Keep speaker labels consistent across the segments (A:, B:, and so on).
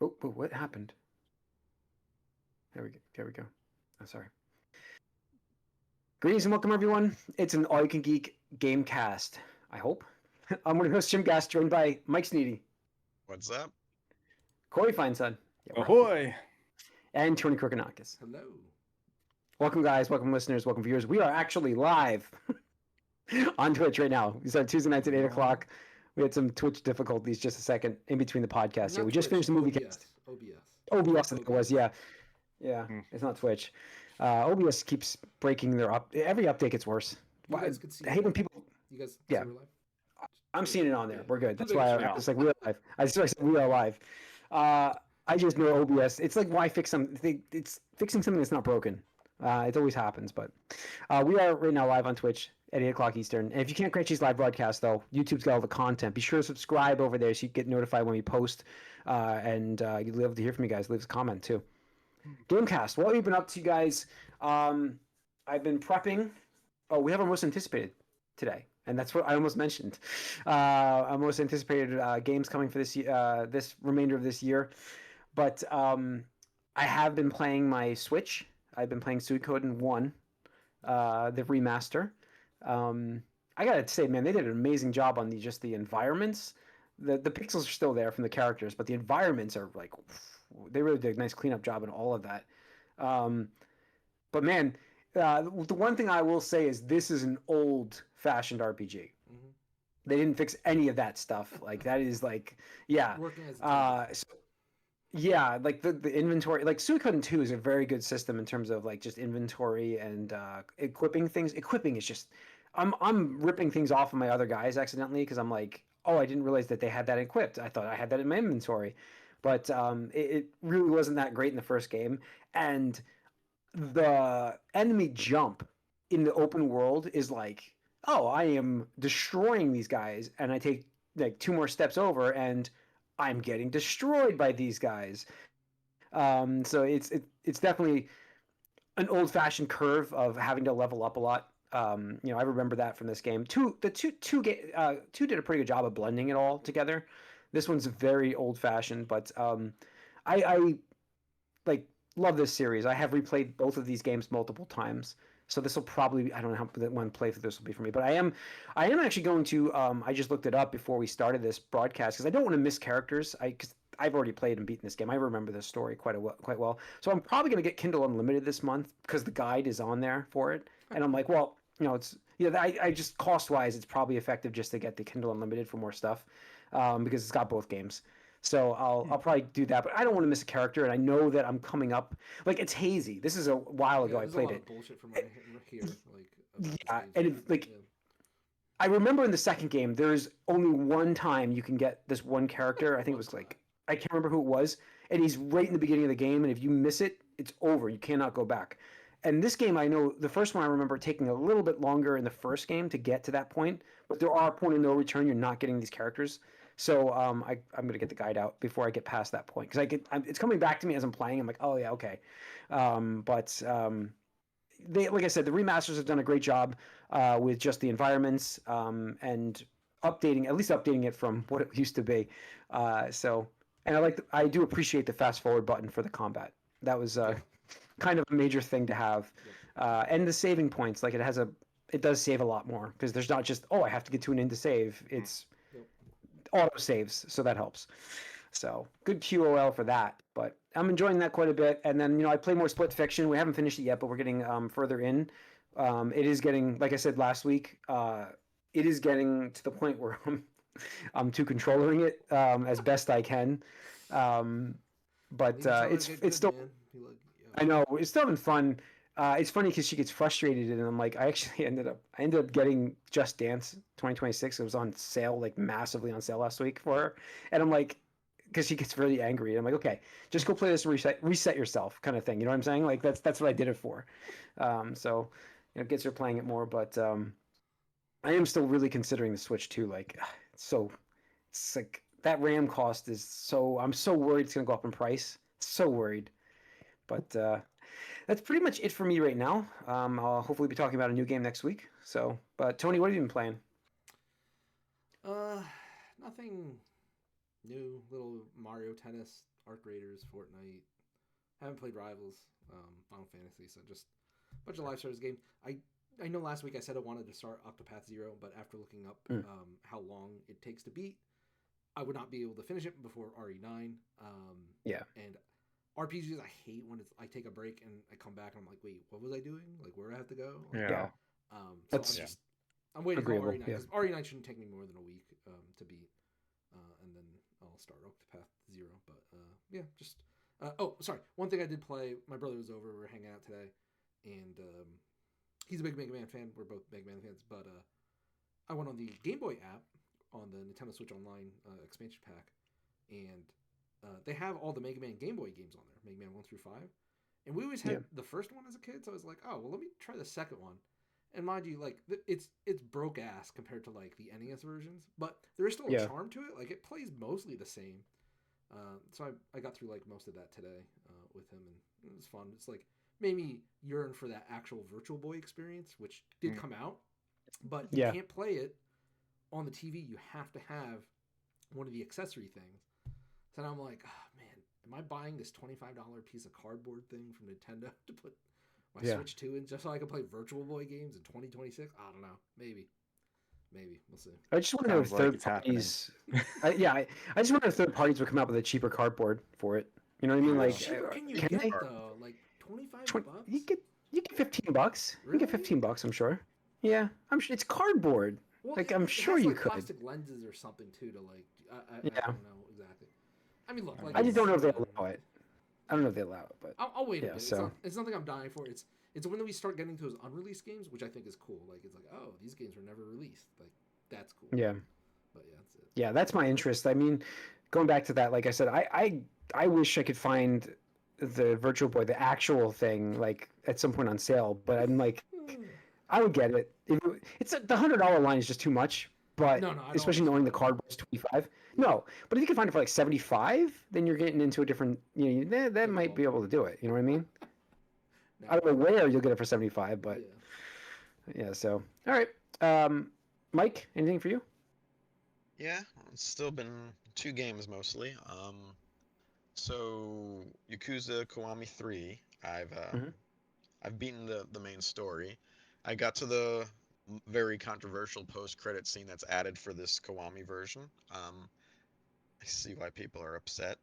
A: Oh, what happened? There we go. Oh, sorry. Greetings and welcome, everyone. It's an All You Can Geek Gamecast, I hope. I'm one of your hosts, Jim Gass, joined by Mike Sneedy,
B: What's up?
A: Corey Feinson, yeah, we're up here,
C: Ahoy!
A: and Tony Korkanakis.
D: Hello.
A: Welcome, guys. Welcome, listeners. Welcome, viewers. We are actually live on Twitch right now. We started Tuesday nights at 8 o'clock. We had some Twitch difficulties just a second in between the podcasts here. We just finished the movie cast. OBS, I think it was, yeah. Yeah, it's not Twitch. OBS keeps breaking their every update gets worse.
D: You guys could see
A: I hate when people.
D: You guys
A: Yeah.
D: see real life?
A: I'm seeing it on there.
D: Yeah.
A: We're good. That's
D: Blue
A: why
D: Vegas,
A: I was like, we are live. I said we are live. I just know OBS. It's like, why fix something? It's fixing something that's not broken. It always happens, but we are right now live on Twitch at 8 o'clock Eastern. And if you can't catch these live broadcasts, though, YouTube's got all the content. Be sure to subscribe over there so you get notified when we post. And you'll be able to hear from you guys. Leave us a comment, too. Gamecast, what have you been up to, guys? I've been prepping. Oh, we have our most anticipated today, and that's what I almost mentioned. Our most anticipated games coming for this this remainder of this year. But I have been playing my Switch. I've been playing Suikoden 1, the remaster. I gotta say, man, they did an amazing job on just the environments. The pixels are still there from the characters, but the environments are like, they really did a nice cleanup job in all of that. But man, the one thing I will say is this is an old-fashioned RPG.
D: Mm-hmm.
A: They didn't fix any of that stuff. Like that is like, yeah.
D: Working as a
A: Yeah, like the inventory, like Suikoden 2 is a very good system in terms of like just inventory and equipping things. Equipping is just, I'm ripping things off of my other guys accidentally because I'm like, oh, I didn't realize that they had that equipped. I thought I had that in my inventory, but it really wasn't that great in the first game. And the enemy jump in the open world is like, oh, I am destroying these guys, and I take like 2 more steps over and I'm getting destroyed by these guys. So it's definitely an old-fashioned curve of having to level up a lot. I remember that from this game. Two did a pretty good job of blending it all together. This one's very old-fashioned, but I like love this series. I have replayed both of these games multiple times. So this will probably, I don't know how one playthrough this will be for me, but I am actually going to. I just looked it up before we started this broadcast because I don't want to miss characters. Because I've already played and beaten this game. I remember this story quite well. So I'm probably going to get Kindle Unlimited this month because the guide is on there for it. And I'm like, well, it's I just cost wise, it's probably effective just to get the Kindle Unlimited for more stuff because it's got both games. So I'll probably do that, but I don't want to miss a character, and I know that I'm coming up. Like it's hazy. This is a while ago I played it.
D: Bullshit from right here, like
A: yeah, and it's like I remember in the second game, there's only one time you can get this one character. I think it was like I can't remember who it was, and he's right in the beginning of the game, and if you miss it, it's over. You cannot go back. And this game, I know the first one I remember taking a little bit longer in the first game to get to that point, but there are a point of no return. You're not getting these characters. So I'm gonna get the guide out before I get past that point because it's coming back to me as I'm playing. I'm like, oh yeah, okay. They, like I said, the remasters have done a great job with just the environments and updating it from what it used to be. And I do appreciate the fast forward button for the combat. That was kind of a major thing to have, and the saving points. Like it does save a lot more because there's not just I have to get to an end to save. It's auto saves, so that helps. So good QOL for that, but I'm enjoying that quite a bit. And then I play more Split Fiction. We haven't finished it yet, but we're getting further in. It is getting, like I said last week, it is getting to the point where I'm too controlling it as best I can. But it's still. I know it's still been fun. It's funny because she gets frustrated, and I'm like, I ended up getting Just Dance 2026. It was on sale, like massively on sale last week for her, and I'm like, because she gets really angry, and I'm like, okay, just go play this and reset yourself, kind of thing. You know what I'm saying? Like that's what I did it for. So it gets her playing it more, but I am still really considering the Switch too. Like, it's like that RAM cost is so. I'm so worried it's gonna go up in price. So worried, but. That's pretty much it for me right now. I'll hopefully be talking about a new game next week. So, but Tony, what have you been playing?
D: Nothing New little Mario Tennis, Arc Raiders, Fortnite. Haven't played Rivals, Final Fantasy, so just a bunch of live service games. I know last week I said I wanted to start Octopath Zero, but after looking up
A: Mm.
D: how long it takes to beat, I would not be able to finish it before RE9.
A: Yeah.
D: And RPGs, I hate when I take a break and I come back and I'm like, wait, what was I doing? Like, where do I have to go? Like,
A: Yeah.
D: so
A: That's
D: I'm waiting for
A: agreeable.
D: RE9
A: Yeah.
D: because RE9 shouldn't take me more than a week to beat, and then I'll start Octopath Zero. But yeah, just oh, sorry. One thing I did play. My brother was over. We were hanging out today, and he's a big Mega Man fan. We're both Mega Man fans. But I went on the Game Boy app on the Nintendo Switch Online expansion pack, and they have all the Mega Man Game Boy games on there, Mega Man 1 through 5. And we always
A: Yeah.
D: had the first one as a kid, so I was like, oh well, let me try the second one. And mind you, like it's broke ass compared to like the NES versions, but there is still a
A: Yeah.
D: charm to it. Like it plays mostly the same. So I got through like most of that today with him, and it was fun. It's like made me yearn for that actual Virtual Boy experience, which did come out, but you
A: Yeah.
D: can't play it on the TV. You have to have one of the accessory things. So now I'm like, oh man, am I buying this $25 piece of cardboard thing from Nintendo to put my
A: Yeah.
D: Switch 2 in just so I can play Virtual Boy games in 2026? I don't know. Maybe. Maybe. We'll see.
A: I just wonder if
B: Sounds like
A: third
B: it's happening.
A: parties. I just wonder if third parties would come out with a cheaper cardboard for it. You know what I mean?
D: How
A: Like,
D: much cheaper can you
A: can
D: get
A: they?
D: though? Like 25
A: 20,
D: bucks?
A: you get $15. You can get
D: Really?
A: $15, I'm sure. Yeah, I'm sure it's cardboard.
D: Well,
A: Like, I'm
D: it
A: sure
D: has
A: you
D: like
A: could.
D: plastic lenses or something too to like. I
A: Yeah,
D: don't know exactly. I mean, look, like
A: I just don't
D: it's.
A: know if they allow it. I don't know if they allow it, but
D: I'll wait a
A: yeah.
D: bit.
A: So
D: It's nothing I'm dying for. It's when we start getting to those unreleased games, which I think is cool. Like it's like, oh, these games were never released. Like that's cool.
A: yeah,
D: But yeah, that's it.
A: yeah, that's my interest. I mean, going back to that, like I said, I wish I could find the Virtual Boy, the actual thing, like at some point on sale. But I'm like, I would get it. It's the $100 line is just too much. But
D: No, I don't
A: especially
D: understand
A: knowing the
D: that at all.
A: cardboard's 25. No, but if you can find it for like 75, then you're getting into a different. That
D: Different
A: might be able
D: ballpark.
A: to do it. You know what I mean? I
D: No,
A: don't know where you'll get it for 75, but
D: yeah.
A: yeah. So all right, Mike, anything for you?
C: Yeah, it's still been two games mostly. So Yakuza Kiwami 3,
A: Hmm.
C: I've beaten the main story. I got to the very controversial post-credit scene that's added for this Kiwami version. I see why people are upset.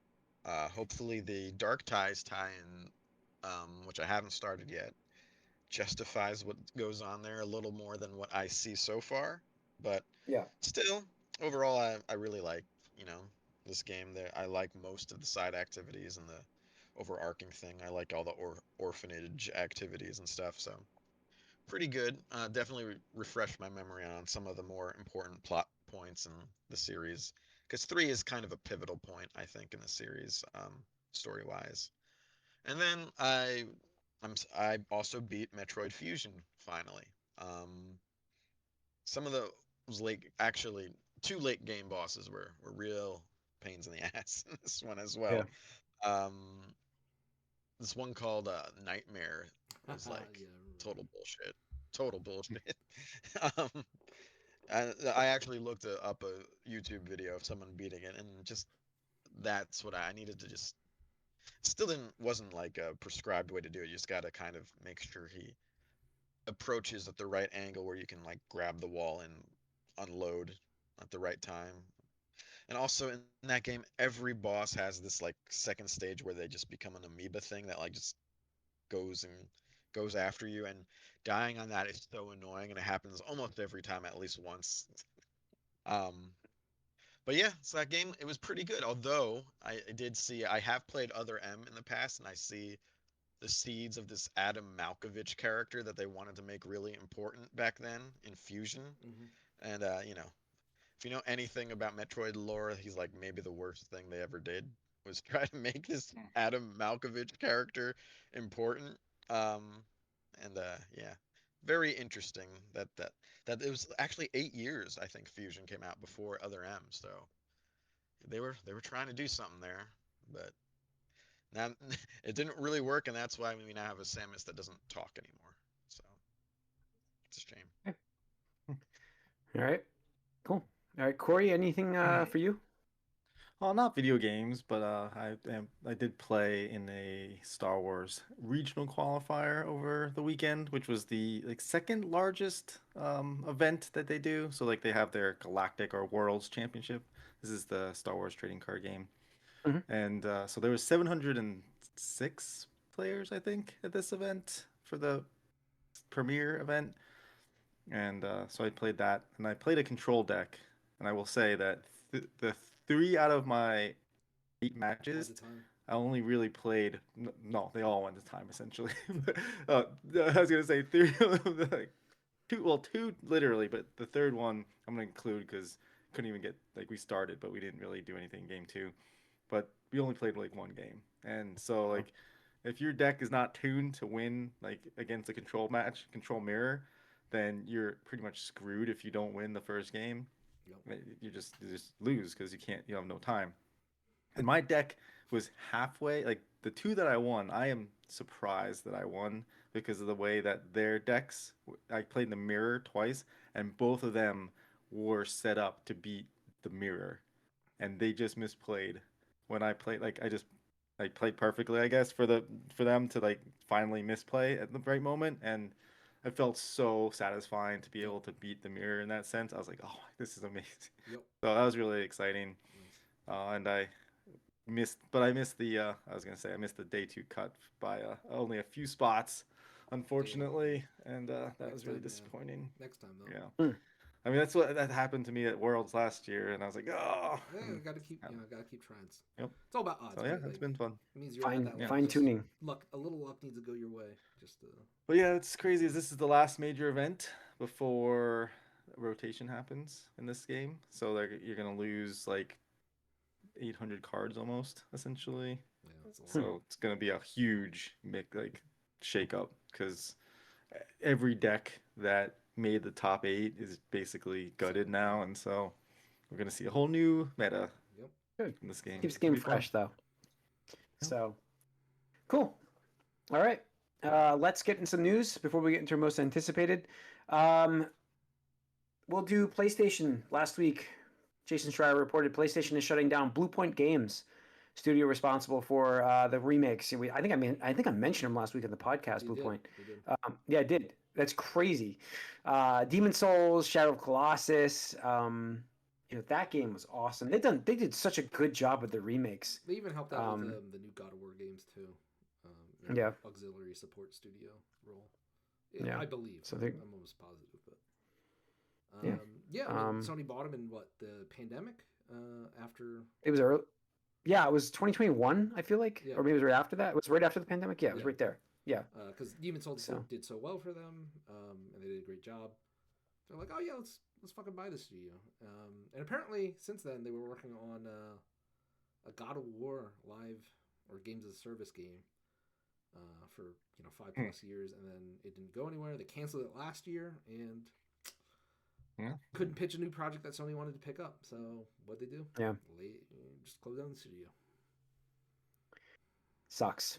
C: Hopefully the Dark Ties tie-in, which I haven't started yet, justifies what goes on there a little more than what I see so far. But
A: Yeah.
C: still, overall, I really like, you know, this game. There, I like most of the side activities and the overarching thing. I like all the orphanage activities and stuff. So pretty good. Definitely refresh my memory on some of the more important plot points in the series, because 3 is kind of a pivotal point, I think, in the series, story wise. And then I also beat Metroid Fusion finally. Um, some of those late, actually, two late game bosses were real pains in the ass in this one as
A: Yeah.
C: well. Um, this one called Nightmare was
D: Yeah, I
C: like
D: remember
C: total bullshit. Total bullshit. um, I actually looked up a YouTube video of someone beating it, and just that's what I needed to just. Still wasn't like a prescribed way to do it. You just got to kind of make sure he approaches at the right angle where you can like grab the wall and unload at the right time. And also in that game, every boss has this like second stage where they just become an amoeba thing that like just goes and goes after you, and dying on that is so annoying, and it happens almost every time at least once. Um, but yeah, so that game it was pretty good. Although I did see I have played other M in the past, and I see the seeds of this Adam Malkovich character that they wanted to make really important back then in Fusion.
D: hmm
C: And if you know anything about Metroid lore, he's like maybe the worst thing they ever did was try to make this Adam Malkovich character important. Um, and yeah, very interesting that it was actually 8 years I think Fusion came out before Other M. So they were trying to do something there, but now it didn't really work, and that's why we now have a Samus that doesn't talk anymore. So it's a shame.
A: All right. Cool. All right, Corey, anything for you?
B: Well, not video games, but I did play in a Star Wars regional qualifier over the weekend, which was the like second largest event that they do. So like they have their Galactic or Worlds Championship. This is the Star Wars trading card game,
A: Mhm.
B: and so there was 706 players, I think, at this event for the premier event, and so I played that, and I played a control deck, and I will say that the three out of my 8 matches,
D: When's the time?
B: I only really played. No, they all went to time essentially. uh, I was gonna say three of them, like, two. Well, two literally, but the third one I'm gonna include because couldn't even get like we started, but we didn't really do anything in game two. But we only played like one game, and so
A: Oh.
B: like if your deck is not tuned to win like against a control match, control mirror, then you're pretty much screwed if you don't win the first game.
D: Yep.
B: You just lose because you have no time. And my deck was halfway, like the two that I won, I am surprised that I won because of the way that their decks, I played the mirror twice, and both of them were set up to beat the mirror. And they just misplayed when I played, like I just like played perfectly, I guess, for them to like finally misplay at the right moment. And it felt so satisfying to be able to beat the mirror in that sense. I was like, oh, this is amazing.
D: Yep.
B: So that was really exciting.
D: Nice.
B: And I missed the I was gonna say I missed the day two cut by only a few spots, unfortunately, and that
D: Next
B: was really
D: time, yeah.
B: disappointing.
D: Next time though.
B: Yeah,
A: Mm.
B: I mean that's that happened to me at Worlds last year, and I was like, oh,
D: Yeah, gotta keep trying.
B: yep.
D: It's all about odds.
B: So yeah,
D: right?
B: it's
D: Like,
B: been fun.
D: it means you're on that
A: Fine
D: just
A: tuning.
D: luck. A little luck needs to go your way. Just
B: But yeah, it's crazy. Is this is the last major event before rotation happens in this game? So like you're gonna lose like 800 cards almost, essentially.
D: yeah, it's a lot.
B: So it's gonna be a huge like shake up because every deck that made the top eight is basically gutted now, and so we're gonna see a whole new meta
D: Yep.
A: Good.
B: in this game.
A: Keeps the
B: It'll
A: game
B: be fun.
A: fresh though.
B: Yep.
A: So cool. All right. Let's get in some news before we get into our most anticipated. We'll do PlayStation. Last week, Jason Schreier reported PlayStation is shutting down Bluepoint Games, studio responsible for the remakes. I think I mentioned him last week in the podcast.
D: You did.
A: Bluepoint.
D: You did.
A: Yeah, I did. That's crazy. Demon Souls, Shadow of Colossus. That game was awesome. They did such a good job with the remakes.
D: They even helped out with the new God of War games too. Yeah. Auxiliary support studio role. Yeah. I believe.
A: So
D: I'm almost positive, but yeah. Sony bought them in what, the pandemic? After
A: it was early. Yeah, it was 2021. I feel like, or maybe it was right after that. It was right after the pandemic. Yeah, it was right there. Yeah.
D: Because Demon Souls did so well for them, and they did a great job. They're like, oh yeah, let's fucking buy this studio. And apparently since then they were working on a God of War live or games as a service game for 5+ years, and then it didn't go anywhere. They canceled it last year and couldn't pitch a new project that Sony wanted to pick up. So what'd they do?
A: Yeah,
D: just close down the studio.
A: Sucks.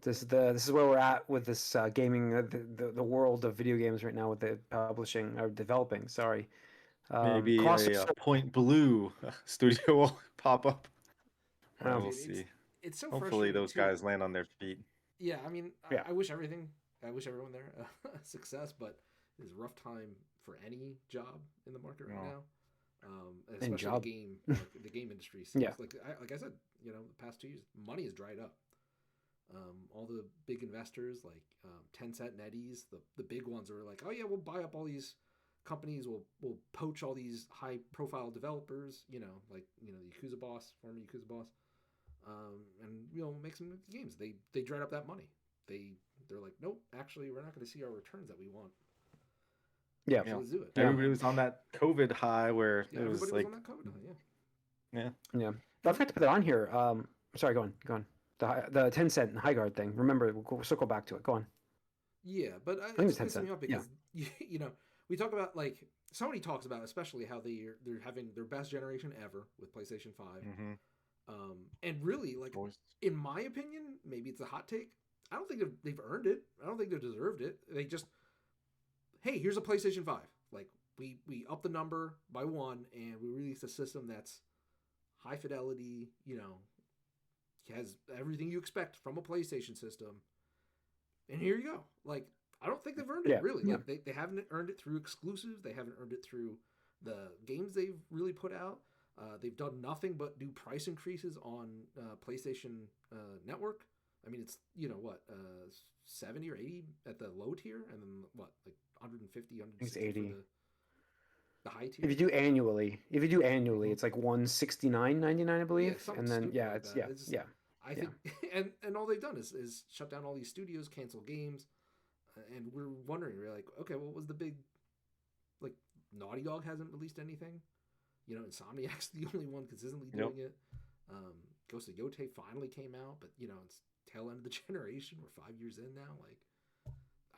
A: This is where we're at with this gaming, the world of video games right now with the publishing or developing. Sorry.
B: Maybe a Point Blue studio will pop up. We'll see.
D: It's so
B: hopefully those guys land on their feet.
D: Yeah, I mean, I wish everyone there success, but it's a rough time for any job in the market right now. Especially the game industry. Seems like I said, the past 2 years, money has dried up. All the big investors like Tencent, NetEase, the big ones are like, oh yeah, we'll buy up all these companies, we'll poach all these high profile developers, the Yakuza boss, former Yakuza boss, and make some games. They dried up that money. They're like, nope, actually we're not going to see our returns that we want.
A: Yeah,
D: so let's do it.
B: Everybody was on that COVID high where it was like,
D: on that COVID high,
A: yeah. I forgot to put that on here. Sorry, go on. The Tencent and Highguard thing. Remember, we'll circle back to it. Go on.
D: Yeah, but
A: I think
D: it's pissing me off because we talk about, like, Sony talks about especially how they're having their best generation ever with PlayStation 5.
B: Mm-hmm.
D: And really, like, in my opinion, maybe it's a hot take, I don't think they've earned it. I don't think they deserved it. They just, hey, here's a PlayStation 5. Like, we up the number by one, and we released a system that's high fidelity, has everything you expect from a PlayStation system. And here you go. Like, I don't think they've earned it, really.
A: Yeah.
D: Like, they haven't earned it through exclusives. They haven't earned it through the games they've really put out. They've done nothing but do price increases on PlayStation Network. I mean, it's, 70 or 80 at the low tier, and then like 150, 160
A: 80.
D: for the high tier.
A: If you do annually, it's like $169.99, I believe.
D: something
A: And then
D: stupid like
A: it's
D: that. I think, and all they've done is shut down all these studios, cancel games, and we're wondering, we're like, okay, what was the big, like, Naughty Dog hasn't released anything, Insomniac's the only one consistently doing it. Ghost of Yotei finally came out, but it's tail end of the generation. We're 5 years in now. Like,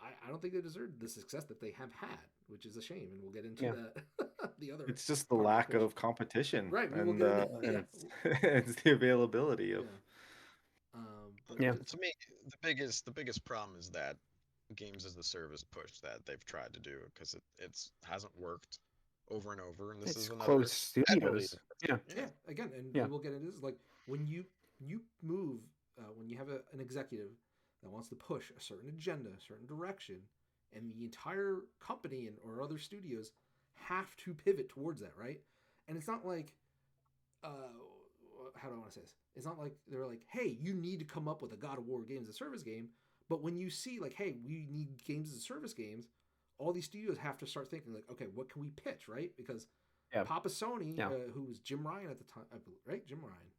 D: I don't think they deserve the success that they have had, which is a shame, and we'll get into that. The other,
B: it's just the lack of competition,
D: right?
B: And it's the availability of.
C: To me, the biggest problem is that games as a service push that they've tried to do, because it hasn't worked over and over, and this is another
A: closed studios. Yeah.
D: Again, and we'll get into this. Like, when you move, when you have an executive that wants to push a certain agenda, a certain direction, and the entire company or other studios have to pivot towards that, right? And it's not like, how do I want to say this? It's not like they're like, hey, you need to come up with a God of War games as a service game. But when you see, like, hey, we need games as a service games, all these studios have to start thinking, like, okay, what can we pitch, right? Because Papa Sony, who was Jim Ryan at the time, I believe, right? Jim Ryan.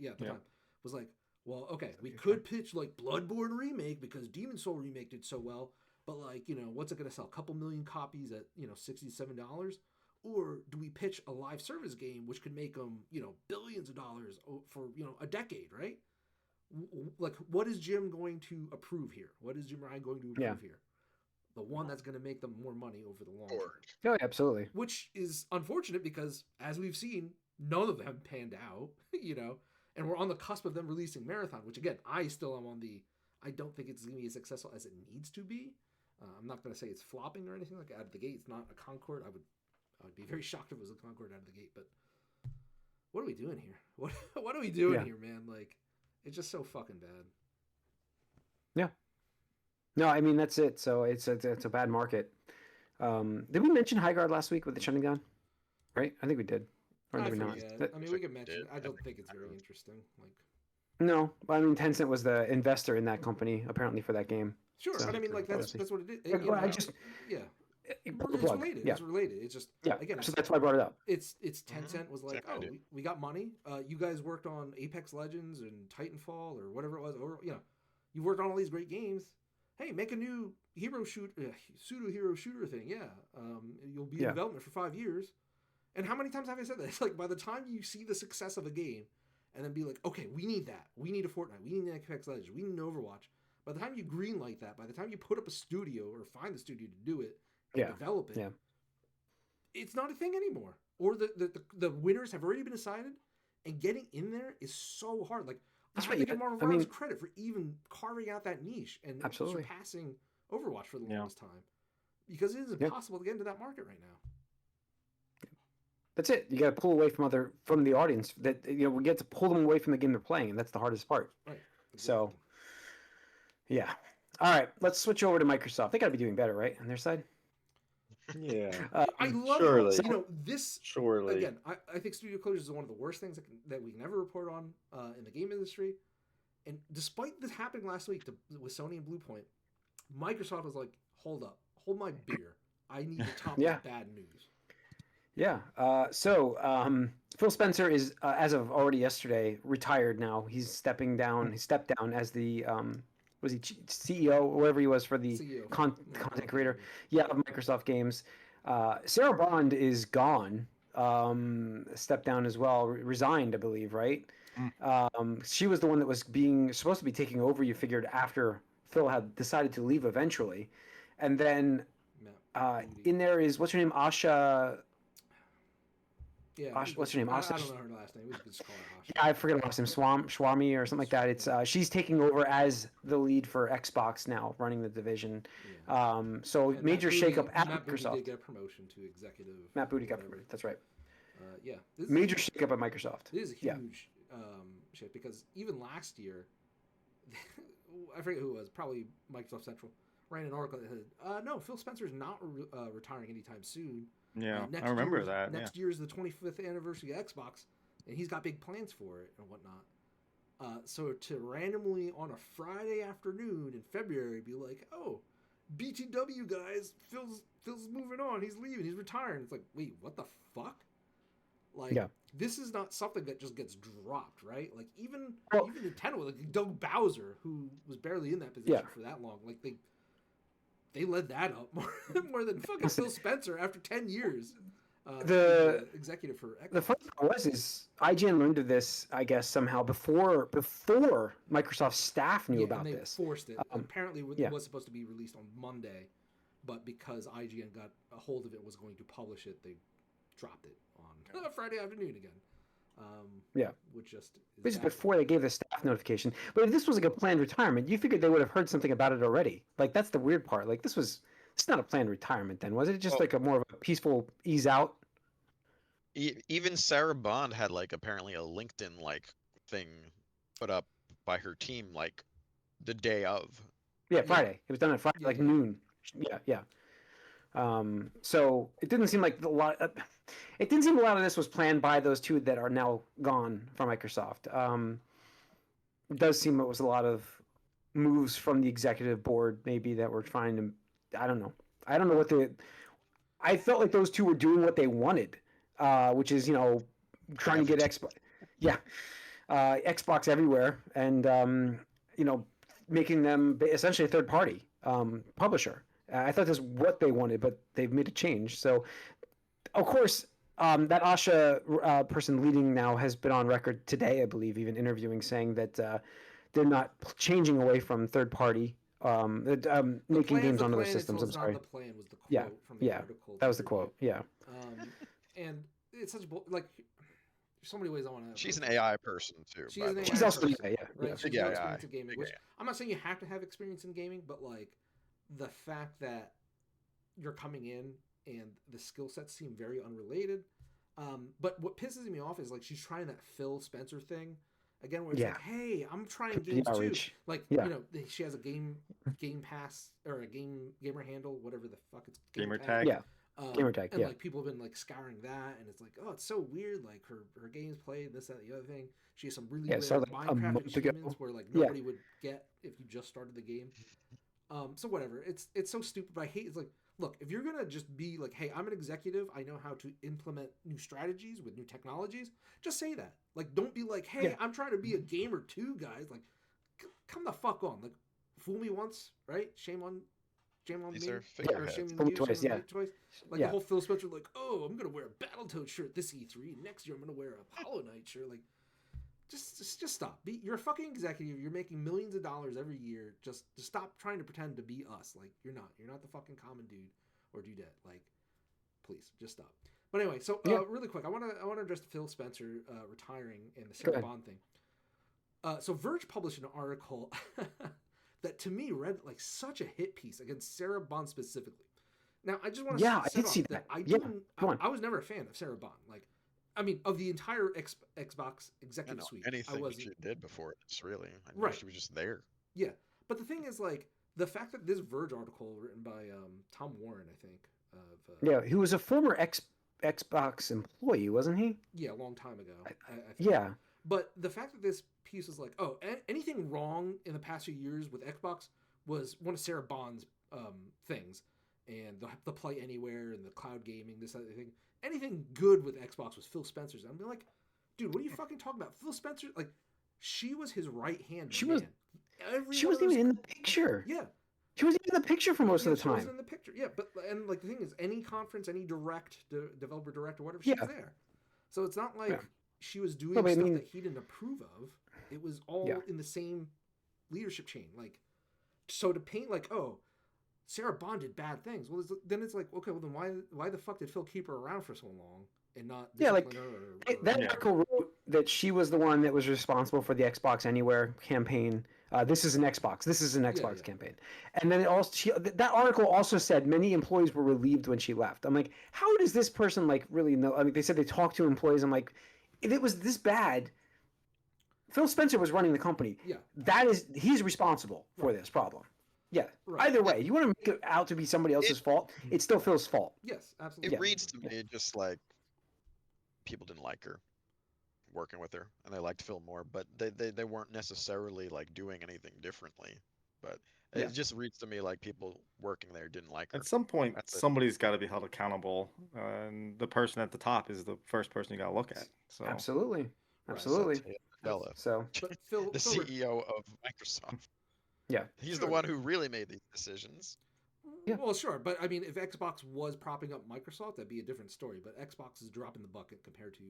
D: At the time, was like, well, okay, we could pitch, like, Bloodborne remake because Demon Soul remake did so well, but, like, what's it going to sell? A couple million copies at, $67? Or do we pitch a live service game which could make them, billions of dollars for, a decade, right? Like, what is Jim going to approve here? What is Jim Ryan going to approve here? The one that's going to make them more money over the long term.
A: Oh, absolutely.
D: Which is unfortunate because, as we've seen, none of them panned out, and we're on the cusp of them releasing Marathon, which, again, I still am on I don't think it's going to be as successful as it needs to be. I'm not going to say it's flopping or anything like that. Out of the gate. It's not a Concord. I would be very shocked if it was a Concord out of the gate, but what are we doing here? What are we doing here, man? Like, it's just so fucking bad. Yeah.
A: No, I mean, that's it. So it's a bad market. Did we mention Highguard last week with the Sharingan? Right? I think we did. Or did we not?
D: I mean, we can mention it. I don't think it's very interesting. Like,
A: no, I mean, Tencent was the investor in that company, apparently, for that game.
D: Sure, so, but I mean, like, that's what it is.
A: It's related.
D: It's related. It's just, again,
A: so that's why I brought it up.
D: It's Tencent was like, oh, we got money. You guys worked on Apex Legends and Titanfall or whatever it was. Or, you worked on all these great games. Hey, make a new pseudo-hero shooter thing. You'll be in development for 5 years. And how many times have I said that? It's like, by the time you see the success of a game and then be like, okay, we need that. We need a Fortnite. We need an Apex Legends. We need an Overwatch. By the time you greenlight that, by the time you put up a studio or find the studio to do it, develop it, it's not a thing anymore. Or the winners have already been decided, and getting in there is so hard. Like,
A: that's
D: I have to give Marvel Rivals credit for even carving out that niche and surpassing Overwatch for the longest time, because it is impossible to get into that market right now.
A: That's it. You got to pull away from the audience. That we get to pull them away from the game they're playing, and that's the hardest part.
D: Right. Exactly.
A: So, yeah. All right, let's switch over to Microsoft. They got to be doing better, right, on their side?
B: Yeah.
D: I love
B: surely.
D: This.
B: Surely.
D: Again, I think studio closures is one of the worst things that we can ever report on in the game industry. And despite this happening last week with Sony and Bluepoint, Microsoft was like, hold up, hold my beer. I need to top this bad news.
A: Yeah. Phil Spencer is, as of already yesterday, retired now. He's stepping down. He stepped down as the was he CEO or whatever he was for the content creator? Yeah, of Microsoft Games. Sarah Bond is gone. Stepped down as well. Resigned, I believe. Right. She was the one that was supposed to be taking over. You figured after Phil had decided to leave eventually, and then in there is what's her name, Asha.
D: Yeah,
A: what's her name?
D: I don't know her last name. We could just call her Asha.
A: Yeah, I forget her last name. Swami or something like that. It's she's taking over as the lead for Xbox now, running the division. So major shakeup at
D: Matt
A: Microsoft.
D: Booty did get a promotion to executive.
A: Matt Booty got promoted. That's right.
D: Yeah, this
A: Major shakeup at Microsoft.
D: This is a
A: Yeah.
D: huge shit because even last year, I forget who it was, probably Microsoft Central, ran an article that said, no, Phil Spencer's not retiring anytime soon.
B: Yeah, I remember that.
D: Next year is the 25th anniversary of Xbox, and he's got big plans for it and whatnot. So to randomly on a Friday afternoon in February be like, oh, BTW guys, Phil's moving on, he's leaving, he's retiring. It's like, wait, what the fuck? Like, this is not something that just gets dropped, right? Like even Nintendo, like Doug Bowser, who was barely in that position for that long, like they led that up more than fucking Phil Spencer after 10 years. The executive for Xbox.
A: The funny part is IGN learned of this, I guess, somehow before Microsoft staff knew about
D: and they
A: this.
D: Forced it. Apparently, it was supposed to be released on Monday, but because IGN got a hold of it, was going to publish it, they dropped it on Friday afternoon again. Which just
A: this is before they gave the staff notification. But if this was like a planned retirement, you figured they would have heard something about it already. Like that's the weird part. Like it's not a planned retirement then, was it? Just like a more of a peaceful ease out.
C: Even Sarah Bond had like apparently a LinkedIn like thing put up by her team like the day of.
A: Yeah, Friday. It was done at Friday, like noon. Yeah. So it didn't seem like a lot. It didn't seem a lot of this was planned by those two that are now gone from Microsoft. It does seem it was a lot of moves from the executive board, maybe that were trying to. I don't know what they. I felt like those two were doing what they wanted, which is trying to get Xbox. Yeah, Xbox everywhere, and making them essentially a third party publisher. I thought that's what they wanted, but they've made a change. So, of course, that Asha person leading now has been on record today, I believe, even interviewing, saying that they're not changing away from third party, making games on other systems. I'm sorry.
D: The plan was the quote from the article.
A: That was the quote. Yeah.
D: And it's such like. There's so many ways I want to.
C: She's an AI person too.
A: She's also right.
D: She's got experience in gaming, which I'm not saying you have to have experience in gaming, but like the fact that you're coming in and the skill sets seem very unrelated. But what pisses me off is like she's trying that Phil Spencer thing again, where it's like, hey, I'm trying games too. Like she has a game pass or a gamer handle, whatever the fuck it's
B: gamer tag.
A: Yeah. Gamer tag,
D: and like people have been like scouring that, and it's like, oh, it's so weird. Like her games played this, that, the other thing. She has some really weird Minecraft achievements where like nobody would get if you just started the game. So whatever. It's so stupid, but I hate. It's like, look, if you're gonna just be like, hey, I'm an executive, I know how to implement new strategies with new technologies. Just say that. Like, don't be like, hey, I'm trying to be a gamer too, guys. Like, come the fuck on. Like, fool me once, right? Shame on me. Shame on you.
A: Twice.
D: Like the whole Phil Spencer, like, oh, I'm gonna wear a Battletoad shirt this E3. Next year, I'm gonna wear a Hollow Knight shirt. Like, just stop. You're a fucking executive. You're making millions of dollars every year. Just stop trying to pretend to be us. Like, you're not. You're not the fucking common dude or dudette. Like, please, just stop. But anyway, so really quick, I want to address Phil Spencer retiring and the Sarah Bond thing. So Verge published an article that to me read like such a hit piece against Sarah Bond specifically. Now I just want to
A: I did see that.
D: I was never a fan of Sarah Bond. Like, I mean, of the entire Xbox executive suite.
C: Anything that she did before it's really. I mean, she was just there.
D: Yeah, but the thing is, like, the fact that this Verge article written by Tom Warren, I think,
A: he was a former Xbox employee, wasn't he?
D: Yeah, a long time ago. I
A: think.
D: But the fact that this piece is like, oh, anything wrong in the past few years with Xbox was one of Sarah Bond's things, and the Play Anywhere and the cloud gaming, this other thing. Anything good with Xbox was Phil Spencer's. I'm like, dude, what are you fucking talking about? Phil Spencer, like, she was his right hand. She wasn't
A: even in the picture.
D: Yeah.
A: She wasn't even in the picture for most of the time.
D: She wasn't in the picture. Yeah, but and like the thing is, any conference, any developer direct or whatever, she was there. So it's not like she was doing stuff that he didn't approve of. It was all in the same leadership chain. Like, so to paint like, oh, Sarah Bond did bad things. Well, then it's like, okay, well then why the fuck did Phil keep her around for so long and not discipline her?
A: That article wrote that she was the one that was responsible for the Xbox Anywhere campaign. This is an Xbox. This is an Xbox
D: yeah.
A: campaign. And then it also that article also said many employees were relieved when she left. I'm like, how does this person like really know? I mean, they said they talked to employees. I'm like, if it was this bad, Phil Spencer was running the company.
D: Yeah.
A: He's responsible for this problem. Yeah.
D: Right.
A: Either way, you want to make it out to be somebody else's fault, it's still Phil's fault.
D: Yes,
C: It
D: absolutely.
C: reads to me just like people didn't like her working with her, and they liked Phil more, but they weren't necessarily like doing anything differently. But
A: Yeah.
C: it just reads to me like people working there didn't like her.
B: At some point,
C: That's it.
B: somebody's got to be held accountable, and the person at the top is the first person you got to look at. So
A: Absolutely. Absolutely.
C: Satya Nadella,
A: So,
D: But Phil,
C: the CEO of Microsoft.
A: yeah.
C: He's
D: Sure.
C: the one who really made these decisions.
A: Yeah.
D: Well, sure, but I mean, if Xbox was propping up Microsoft, that'd be a different story. But Xbox is dropping the bucket compared to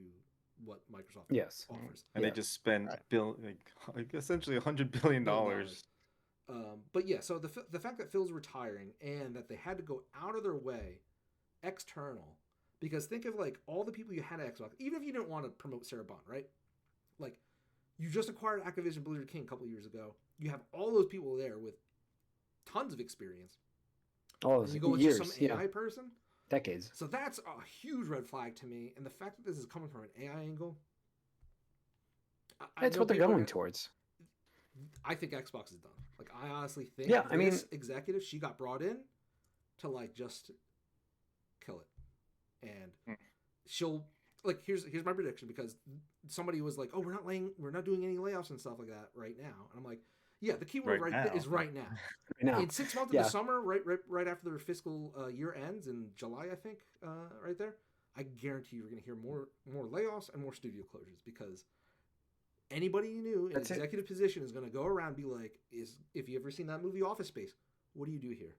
D: what Microsoft
A: Yes.
D: offers.
B: and
A: Yeah.
B: they just spent
C: Right.
B: like essentially $100 billion.
D: But yeah, so the fact that Phil's retiring and that they had to go out of their way, external, because think of like all the people you had at Xbox, even if you didn't want to promote Sarah Bond, right? Like, you just acquired Activision Blizzard King a couple years ago. You have all those people there with tons of experience.
A: All
D: And
A: those
D: you go with
A: years,
D: just some AI
A: yeah,
D: person.
A: decades.
D: So that's a huge red flag to me. And the fact that this is coming from an AI angle,
A: That's
D: know
A: what they're
D: people are
A: going
D: gonna-
A: towards.
D: I think Xbox is done. Like, I honestly think
A: Yeah, I mean-
D: this executive, she got brought in to like just kill it, and
B: Hmm.
D: she'll like here's my prediction, because somebody was like, oh, we're not doing any layoffs and stuff like that right now, and I'm like, yeah, the keyword
B: Right
D: right
B: now.
D: is right now.
A: Now,
D: In 6 months of
A: Yeah.
D: the summer, right after their fiscal year ends in July, I think, right there, I guarantee you're going to hear more layoffs and more studio closures, because anybody you knew in an
A: That's it.
D: executive position is going to go around and be like, if you ever seen that movie Office Space, what do you do here?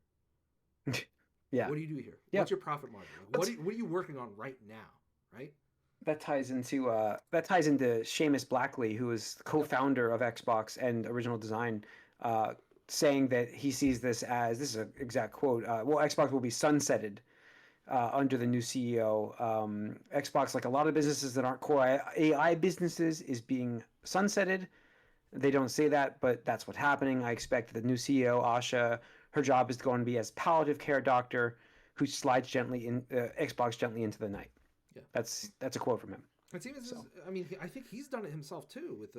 A: yeah,
D: What do you do here?
A: Yeah.
D: What's your profit margin? Like, what are you working on right now? Right?
A: that ties into Seamus Blackley, who is co-founder of Xbox and original design, saying that he sees this is an exact quote. Well, Xbox will be sunsetted under the new CEO. Xbox, like a lot of businesses that aren't core AI businesses, is being sunsetted. They don't say that, but that's what's happening. I expect the new CEO, Asha, her job is going to be as palliative care doctor who slides Xbox gently into the night.
D: Yeah.
A: That's a quote from him.
D: It seems.
A: So.
D: I mean, I think he's done it himself too with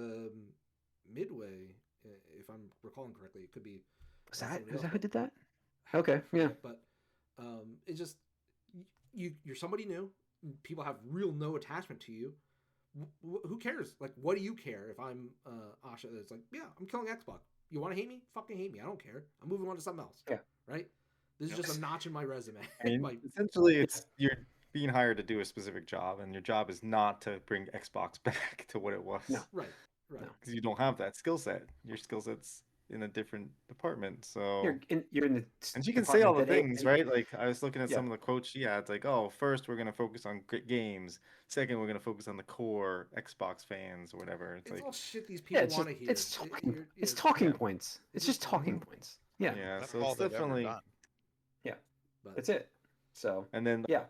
D: Midway, if I'm recalling correctly. It could be.
A: Is that
D: somebody else,
A: who
D: but-
A: did that? Okay, yeah.
D: But it's just you're somebody new. People have real no attachment to you. Who cares? Like, what do you care if I'm Asha? It's like, yeah, I'm killing Xbox. You want to hate me? Fucking hate me. I don't care. I'm moving on to something else.
A: Yeah.
D: Right. This is just a notch in my resume.
B: I mean, essentially, it's you're being hired to do a specific job, and your job is not to bring Xbox back to what it was.
A: No.
D: Right.
A: No.
B: Because you don't have that skill set. Your skill set's in a different department. So
A: You're in the
B: and she can say all the
A: department that
B: things, right? Like I was looking at
A: Yeah.
B: some of the quotes she had. It's like, oh, first we're gonna focus on games. Second, we're gonna focus on the core Xbox fans or whatever. It's
D: It's
B: like,
D: all shit these
A: Yeah,
D: people want to hear.
A: it's talking
D: yeah.
A: points. It's just talking points. Yeah,
B: yeah.
C: That's
B: So
C: all
B: it's
C: they've ever
B: definitely.
C: done.
D: But
A: that's it. So
B: And then
A: Yeah.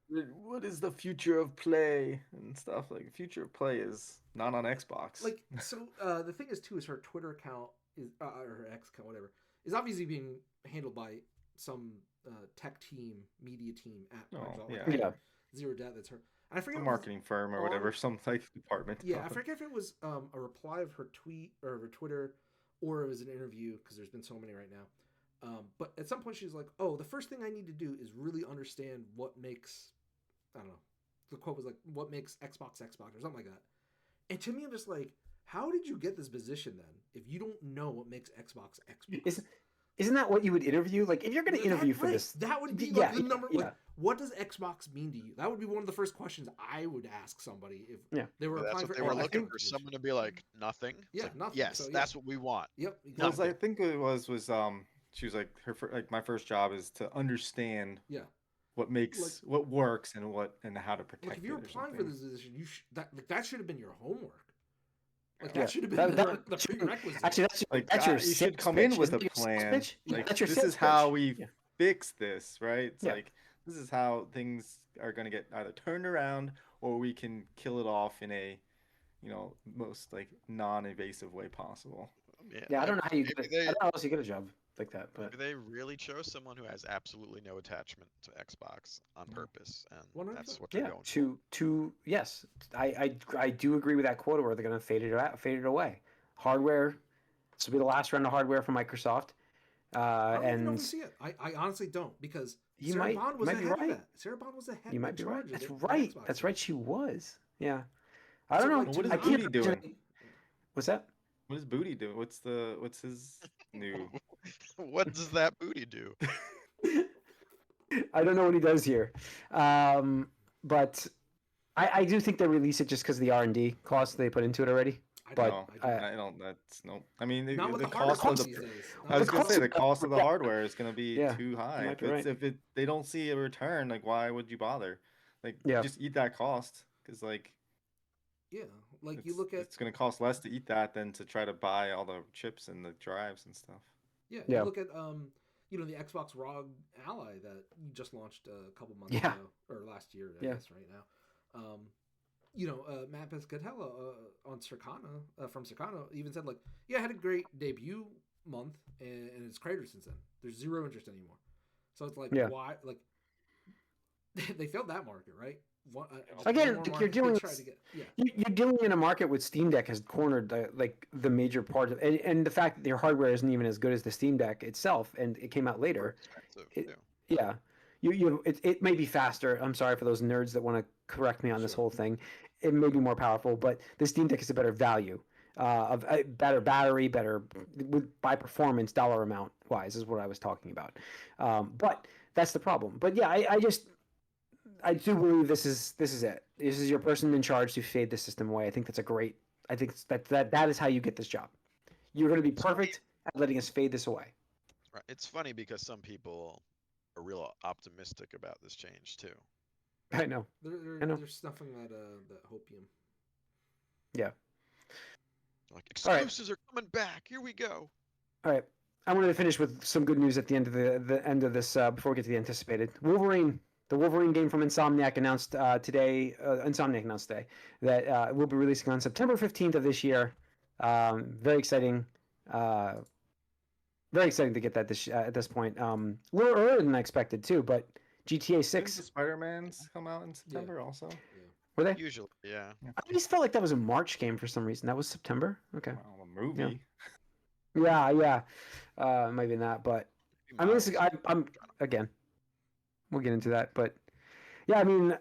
B: what is the future of play and stuff? Like future of play is not on Xbox.
D: like, so the thing is too is her Twitter account is or her X account, whatever, is obviously being handled by some tech team, media team at Microsoft.
B: yeah.
D: Like,
A: Yeah.
D: Zero Debt. That's her. And I forget
B: a
D: what was-
B: marketing firm or whatever, some like department.
D: Yeah, I forget if it was a reply of her tweet or her Twitter, or it was an interview, because there's been so many right now. But at some point she's like, "Oh, the first thing I need to do is really understand what makes, I don't know." The quote was like, "What makes Xbox Xbox," or something like that. And to me, I'm just like, how did you get this position then if you don't know what makes Xbox Xbox?
A: Isn't that what you would interview? Like, if you're going to interview for
D: Right,
A: this,
D: that would be
A: yeah,
D: like the number.
A: yeah.
D: Like, what does Xbox mean to you? That would be one of the first questions I would ask somebody if
A: Yeah.
D: they were
C: That's
D: applying
C: what
D: for.
C: they were
D: I
C: looking
D: think-
C: for. Someone to be like, nothing. It's
D: Yeah,
C: like,
D: nothing.
C: Yes,
D: So, yeah.
C: that's what we want.
D: Yep.
B: Well,
D: Exactly.
B: I think it was she was like like my first job is to understand
D: Yeah.
B: what makes what works and how to protect
D: Like, if you're
B: it or
D: applying for
B: something.
D: this position, that should have been your homework. Like,
A: Yeah.
D: that should have been
A: That
D: the prerequisite.
A: Actually, that's your
B: you should
A: sales
B: come
A: pitch.
B: in with a
A: Isn't it your sales
B: plan.
A: pitch? Yeah,
B: Like
A: that's your
B: this
A: sales
B: is how
A: pitch.
B: we
A: Yeah.
B: fix this, right? It's
A: Yeah.
B: like this is how things are going to get either turned around or we can kill it off in a most like non-invasive way possible.
A: Yeah, I don't know how you
C: maybe
A: get it.
C: they
A: I don't know how else you get a job like that, but
C: maybe they really chose someone who has absolutely no attachment to Xbox on purpose, and
D: 100%.
C: that's what they're
A: yeah,
C: going for.
A: to yes, I do agree with that quota where they're gonna fade it away. Hardware, this will be the last round of hardware for Microsoft,
D: I don't even know if
A: and
D: we see it. I honestly don't, because
A: you
D: Sarah
A: might
D: Bond
A: you
D: was
A: might be
D: ahead of
A: right.
D: that. Sarah Bond was ahead
A: You might
D: in
A: be right.
D: charge of
A: That's
D: the
A: right.
D: Xbox
A: That's right.
D: team.
A: She was. Yeah. I
D: So
A: don't know.
D: like
B: Well,
D: to
B: what is
A: I
D: not
A: can't
B: Booty
A: imagine.
B: doing?
A: What's that?
B: What does Booty do? What's his new?
C: What does that booty do?
A: I don't know what he does here, but I do think they release it just because of the R&D cost they put into it already.
D: I
A: But
B: No,
D: I
B: I don't. That's no. I mean,
D: not with
B: the
D: the hardware
B: cost of
D: costs
B: the.
D: these days.
B: I was
A: the
B: gonna
A: cost
B: say
A: of
B: the cost of the
A: yeah,
B: hardware is gonna be
A: yeah,
B: too
A: you
B: high.
A: might be right.
B: If they don't see a return, like why would you bother? Like
A: Yeah.
B: just eat that cost, because like
D: Yeah, like you look at
B: it's gonna cost less to eat that than to try to buy all the chips and the drives and stuff.
D: yeah,
A: Yeah.
D: you look at the Xbox ROG Ally that just launched a couple months
A: Yeah.
D: ago, or last year, I
A: Yeah.
D: guess, right now. Matt Pescatella on Circana from Circana even said, like, yeah, I had a great debut month, and it's cratered since then. There's zero interest anymore. So it's like,
A: Yeah.
D: why? Like, they failed that market, right? Just
A: Again,
D: one more
A: like, you're
D: market they
A: dealing
D: tried
A: with-
D: to get. Yeah,
A: You're dealing in a market with Steam Deck has cornered the major part of, and the fact that your hardware isn't even as good as the Steam Deck itself, and it came out
C: More
A: later.
C: expensive
A: It,
C: too.
A: yeah, it may be faster. I'm sorry for those nerds that want to correct me on this
D: Sure.
A: whole thing. It may be more powerful, but the Steam Deck is a better value, of better battery, better by performance dollar amount wise is what I was talking about. But that's the problem. But yeah, I do believe this is it. This is your person in charge to fade the system away. I think that's a great. I think that is how you get this job. You're going to be
C: It's funny,
A: perfect at letting us fade this away.
C: right? It's funny because some people are real optimistic about this change too.
A: I know. I know.
D: they're snuffing that hopium.
A: Yeah.
C: Like
A: All right.
C: exclusives are coming back. Here we go.
A: All right. I wanted to finish with some good news at the end of the end of this before we get to the anticipated Wolverine. The Wolverine game from Insomniac announced today. Insomniac announced today that it will be releasing on September 15th of this year. Very exciting. Very exciting to get that at this point. A little earlier than I expected too, but GTA
B: Didn't the
A: 6
B: Spider-Mans come out in September also?
D: Yeah.
A: were they?
C: Usually, yeah.
A: I just felt like that was a March game for some reason. That was September. Okay.
B: Well, the movie.
A: Yeah. Maybe not, but
C: Maybe
A: I mean, this is,
C: Miles.
A: I'm again. We'll get into that, but yeah, I mean,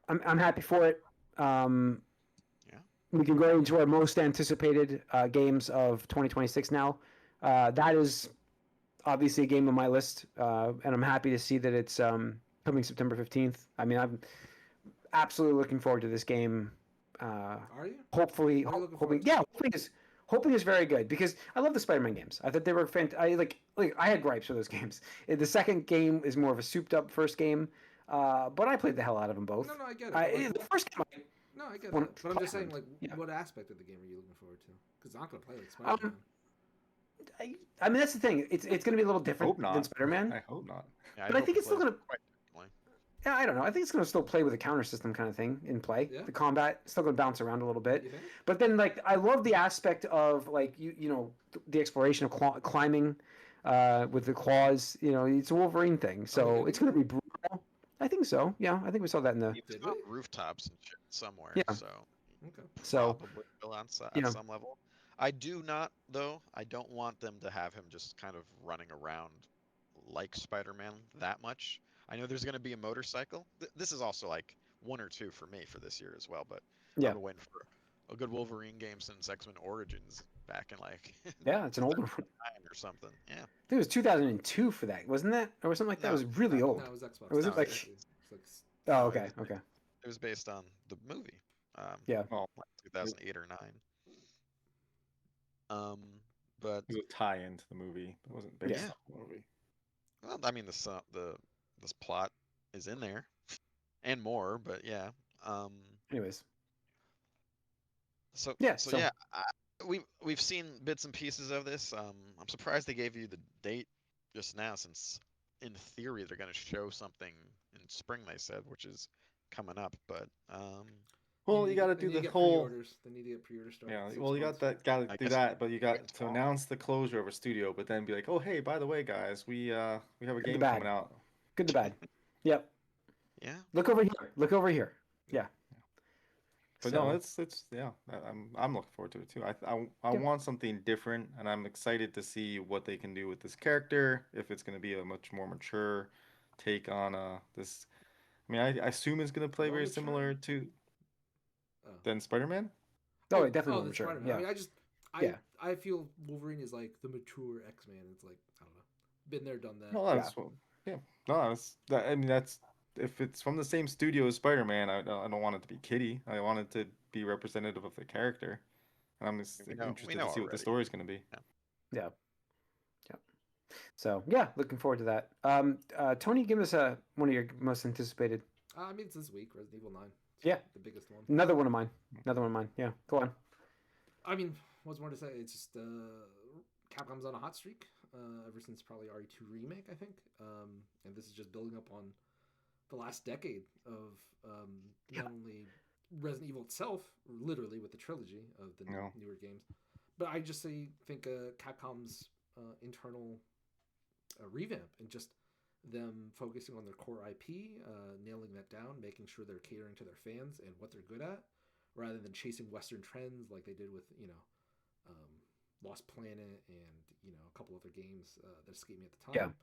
A: I'm happy for it.
C: Yeah.
A: We can go into our most anticipated games of 2026 now. That is obviously a game on my list, and I'm happy to see that it's coming September 15th. I mean, I'm absolutely looking forward to this game.
D: Are you?
A: Hopefully,
D: What are you looking forward
A: hoping,
D: to?
A: yeah, hoping is very good because I love the Spider-Man games. I thought they were fantastic. I had gripes with those games. The second game is more of a souped-up first game, but I played the hell out of them both.
D: No, I get it. but, like,
A: The first game,
D: no, I get
A: one-
D: that. But I'm just saying, like,
A: Yeah.
D: what aspect of the game are you looking forward to? Because I'm not gonna play like Spider-Man.
A: I mean, that's the thing. It's going to be a little different
B: Hope not.
A: than Spider-Man.
B: I hope not.
C: Yeah,
A: But I
C: hope
A: think
C: it
A: it's still
C: plays
A: gonna-
C: quite differently.
A: Yeah, I don't know. I think it's going to still play with a counter system kind of thing in play.
D: Yeah.
A: The combat still going to bounce around a little bit.
D: You think?
A: But then, like, I love the aspect of like the exploration of climbing with the claws. It's a Wolverine thing, so
D: they
A: it's
D: do
A: going to be brutal. I think so. Yeah, I think we saw that in the.
C: He was
D: Did
C: on
D: we?
C: rooftops and shit somewhere,
A: Yeah.
C: so
D: Okay.
A: So
C: probably will on
A: you know.
C: at some level. I do not, though. I don't want them to have him just kind of running around like Spider-Man that much. I know there's going to be a motorcycle. This is also like one or two for me for this year as well, but
A: Yeah.
C: I've been waiting for a good Wolverine game since X-Men Origins back in like
A: Yeah, it's an older one.
C: 2009 or something. Yeah.
A: I think it was 2002 for that, wasn't that, or something like that? It was really old.
D: No, it was Xbox.
A: Or was it
C: No,
A: like?
D: It's like
A: Oh,
C: no,
A: okay, okay.
C: It was based on the movie.
A: Yeah.
B: Well,
C: Like 2008 or 9. But
B: it was a tie-in to the movie. It wasn't based
C: Yeah.
B: on the movie.
C: well, I mean this plot is in there and more, but yeah.
A: Anyways,
C: So
A: Yeah,
C: so
A: so-
C: yeah, we've seen bits and pieces of this. I'm surprised they gave you the date just now, since in theory they're going to show something in spring. They said, which is coming up. But
B: Well, you got to
D: They
B: do
D: need to
B: the
D: get
B: whole.
D: pre-orders. They need to get pre-orders started.
B: Yeah,
D: 6
B: well, you
D: months.
B: got to
C: I
B: do
C: guess
B: that, but you got
C: waiting
B: to
C: tomorrow.
B: announce the closure of a studio, but then be like, oh, hey, by the way, guys, we have a
A: Good to
B: game
A: bad.
B: coming out.
A: Good to bad. Yep.
C: Yeah.
A: Look over here. Look over here. Yeah.
B: But
A: So
B: no, it's yeah, I'm looking forward to it too. I
A: yeah.
B: want something different, and I'm excited to see what they can do with this character. If it's going to be a much more mature take on this. I mean, I assume it's going to play
D: More
B: very
D: mature?
B: similar to
D: Oh.
B: than Spider-Man.
A: Oh, it definitely more
D: the
A: mature.
D: Spider-Man.
A: Yeah.
D: I mean,
A: Yeah.
D: I feel Wolverine is like the mature X-Man. It's like, I don't know, been there, done that.
B: No, that's well, yeah. No, that's that. I mean, that's if it's from the same studio as Spider-Man. I don't want it to be kiddie. I want it to be representative of the character, and I'm just
C: We know
B: interested to see what the
C: already.
B: story's going to be.
A: Yeah. Yeah. So yeah, looking forward to that. Tony, give us one of your most anticipated.
D: I mean, it's this week, Resident Evil 9. It's
A: Yeah.
D: the biggest one.
A: Another one of mine. Another one of mine. Yeah. Go on.
D: I mean, what's more to say? It's just Capcom's on a hot streak ever since probably RE2 Remake, I think. And this is just building up on the last decade of not only Resident Evil itself, literally with the trilogy of the newer games, but I just think Capcom's internal revamp and just them focusing on their core IP, nailing that down, making sure they're catering to their fans and what they're good at, rather than chasing Western trends like they did with Lost Planet and a couple other games that escaped me at the time.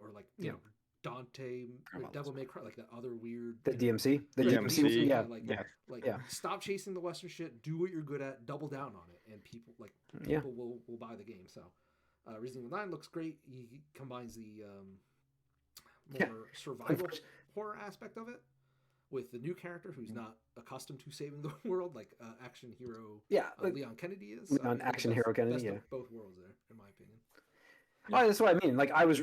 D: Or like you know Dante, Devil May Cry, like that other weird
A: the DMC, the
B: DMC,
A: DMC, yeah,
D: like stop chasing the Western shit, do what you're good at, double down on it, and people will buy the game. So Resident Evil 9 looks great. He combines the more survival horror aspect of it with the new character who's not accustomed to saving the world like action hero Leon Kennedy is.
A: Leon action hero Kennedy,
D: best of both worlds there, in my opinion.
A: Oh, that's what I mean. Like I was,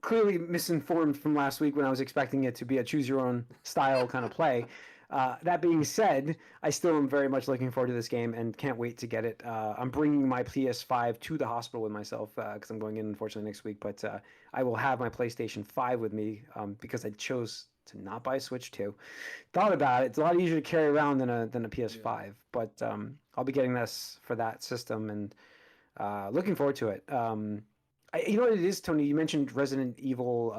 A: clearly misinformed from last week when I was expecting it to be a choose your own style kind of play. That being said, I still am very much looking forward to this game and can't wait to get it. I'm bringing my PS5 to the hospital with myself because I'm going in unfortunately next week. But I will have my PlayStation 5 with me because I chose to not buy a Switch 2. Thought about it. It's a lot easier to carry around than a PS5. But I'll be getting this for that system and looking forward to it. You know what it is, Tony? You mentioned Resident Evil,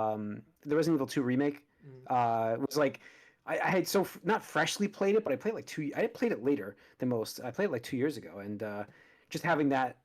A: the Resident Evil 2 remake. It was like I had not freshly played it, but I played like I played it later than most. I played it like 2 years ago, and just having that